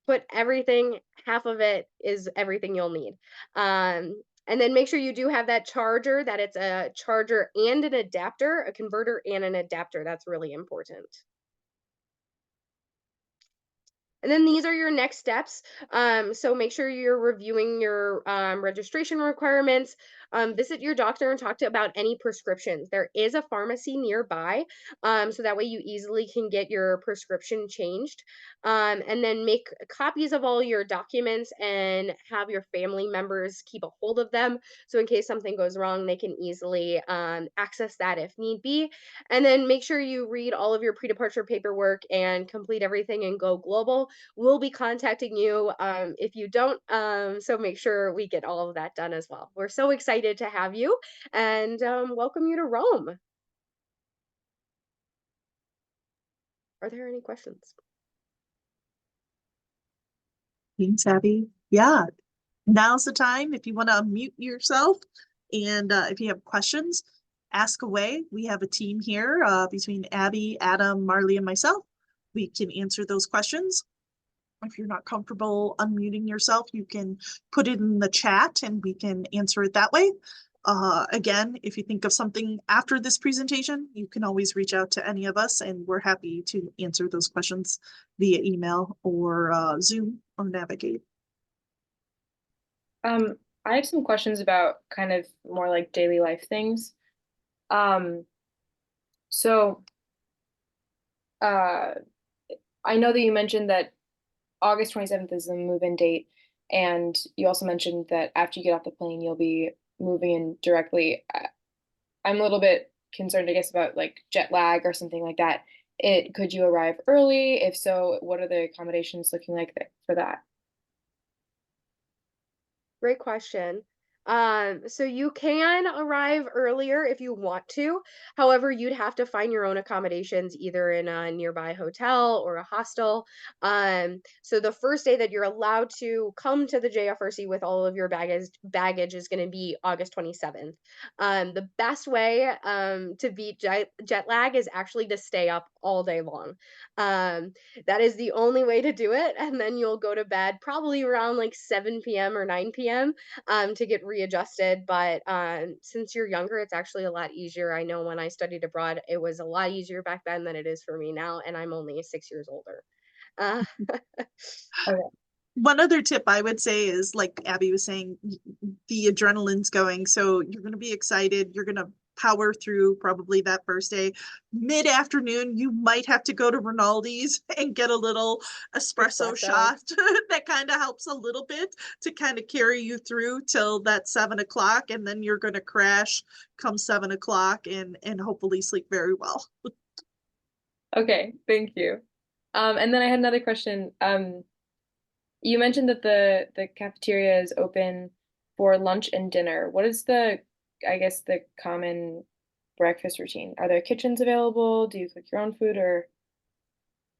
S13: Put everything, half of it is everything you'll need. And then make sure you do have that charger, that it's a charger and an adapter, a converter and an adapter. That's really important. And then these are your next steps. So make sure you're reviewing your registration requirements. Visit your doctor and talk about any prescriptions. There is a pharmacy nearby, so that way you easily can get your prescription changed. And then make copies of all your documents and have your family members keep a hold of them. So in case something goes wrong, they can easily access that if need be. And then make sure you read all of your pre-departure paperwork and complete everything and go global. We'll be contacting you if you don't. So make sure we get all of that done as well. We're so excited to have you and welcome you to Rome. Are there any questions?
S1: Thanks, Abby. Yeah, now's the time if you want to unmute yourself and if you have questions, ask away. We have a team here between Abby, Adam, Marley, and myself. We can answer those questions. If you're not comfortable unmuting yourself, you can put it in the chat and we can answer it that way. Again, if you think of something after this presentation, you can always reach out to any of us and we're happy to answer those questions via email or Zoom or Navigate.
S4: I have some questions about kind of more like daily life things. So I know that you mentioned that August 27th is the move-in date, and you also mentioned that after you get off the plane, you'll be moving in directly. I'm a little bit concerned, I guess, about like jet lag or something like that. Could you arrive early? If so, what are the accommodations looking like for that?
S13: Great question. So you can arrive earlier if you want to. However, you'd have to find your own accommodations either in a nearby hotel or a hostel. So the first day that you're allowed to come to the JFRC with all of your baggage is going to be August 27th. The best way to beat jet lag is actually to stay up all day long. That is the only way to do it, and then you'll go to bed probably around like 7 p.m. or 9 p.m. To get readjusted. But since you're younger, it's actually a lot easier. I know when I studied abroad, it was a lot easier back then than it is for me now, and I'm only 6 years older.
S4: Okay.
S1: One other tip I would say is, like Abby was saying, the adrenaline's going, so you're going to be excited. You're going to power through probably that first day. Mid-afternoon, you might have to go to Rinaldi's and get a little espresso shot. That kind of helps a little bit to kind of carry you through till that 7 o'clock, and then you're going to crash come 7 o'clock and hopefully sleep very well.
S4: Okay, thank you. And then I had another question. You mentioned that the cafeteria is open for lunch and dinner. What is the common breakfast routine? Are there kitchens available? Do you cook your own food, or?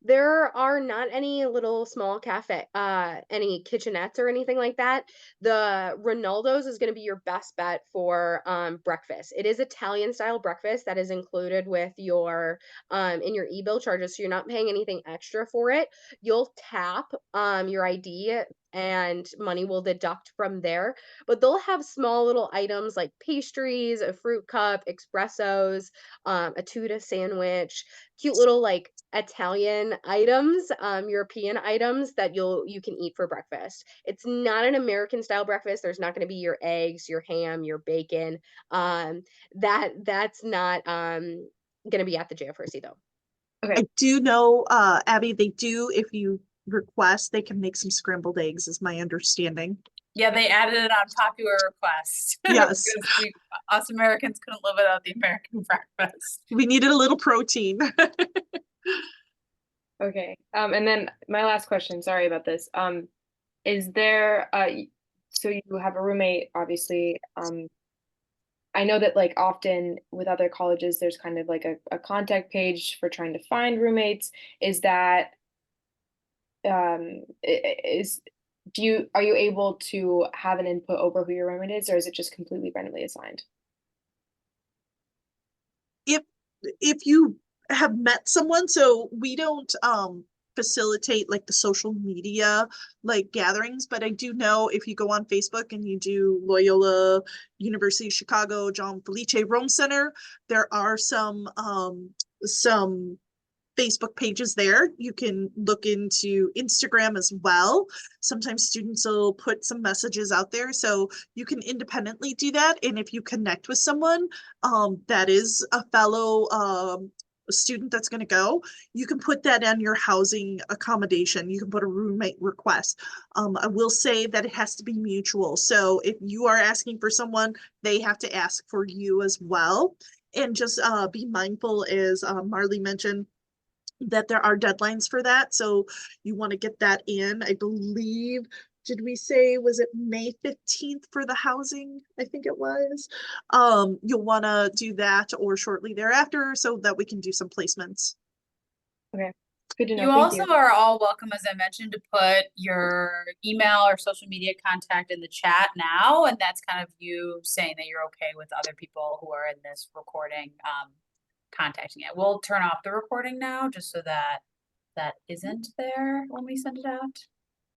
S13: There are not any little small cafe, any kitchenettes or anything like that. The Ronaldo's is going to be your best bet for breakfast. It is Italian style breakfast that is included with your in your e-bill charges, so you're not paying anything extra for it. You'll tap your ID and money will deduct from there. But they'll have small little items like pastries, a fruit cup, espressos, a tuna sandwich, cute little like Italian items, European items that you can eat for breakfast. It's not an American style breakfast. There's not going to be your eggs, your ham, your bacon. That's not going to be at the JFRC though.
S4: Okay.
S1: I do know, Abby, they do, if you request, they can make some scrambled eggs, is my understanding.
S12: Yeah, they added it on popular request.
S1: Yes.
S12: Because us Americans couldn't live without the American breakfast.
S1: We needed a little protein.
S4: Okay. And then my last question, sorry about this. Is there so you have a roommate, obviously. I know that like often with other colleges, there's kind of like a contact page for trying to find roommates. Is that are you able to have an input over who your roommate is, or is it just completely randomly assigned?
S1: If you have met someone, so we don't facilitate like the social media like gatherings, but I do know if you go on Facebook and you do Loyola University of Chicago John Felice Rome Center, there are some Facebook pages there. You can look into Instagram as well. Sometimes students will put some messages out there, so you can independently do that. And if you connect with someone that is a fellow student that's going to go, you can put that on your housing accommodation. You can put a roommate request. I will say that it has to be mutual. So if you are asking for someone, they have to ask for you as well. And just be mindful, as Marley mentioned, that there are deadlines for that. So you want to get that in. I believe, did we say, was it May 15th for the housing? I think it was. You'll want to do that or shortly thereafter so that we can do some placements.
S4: Okay. Good to know.
S12: You also are all welcome, as I mentioned, to put your email or social media contact in the chat now. And that's kind of you saying that you're okay with other people who are in this recording contacting it. We'll turn off the recording now just so that that isn't there when we send it out.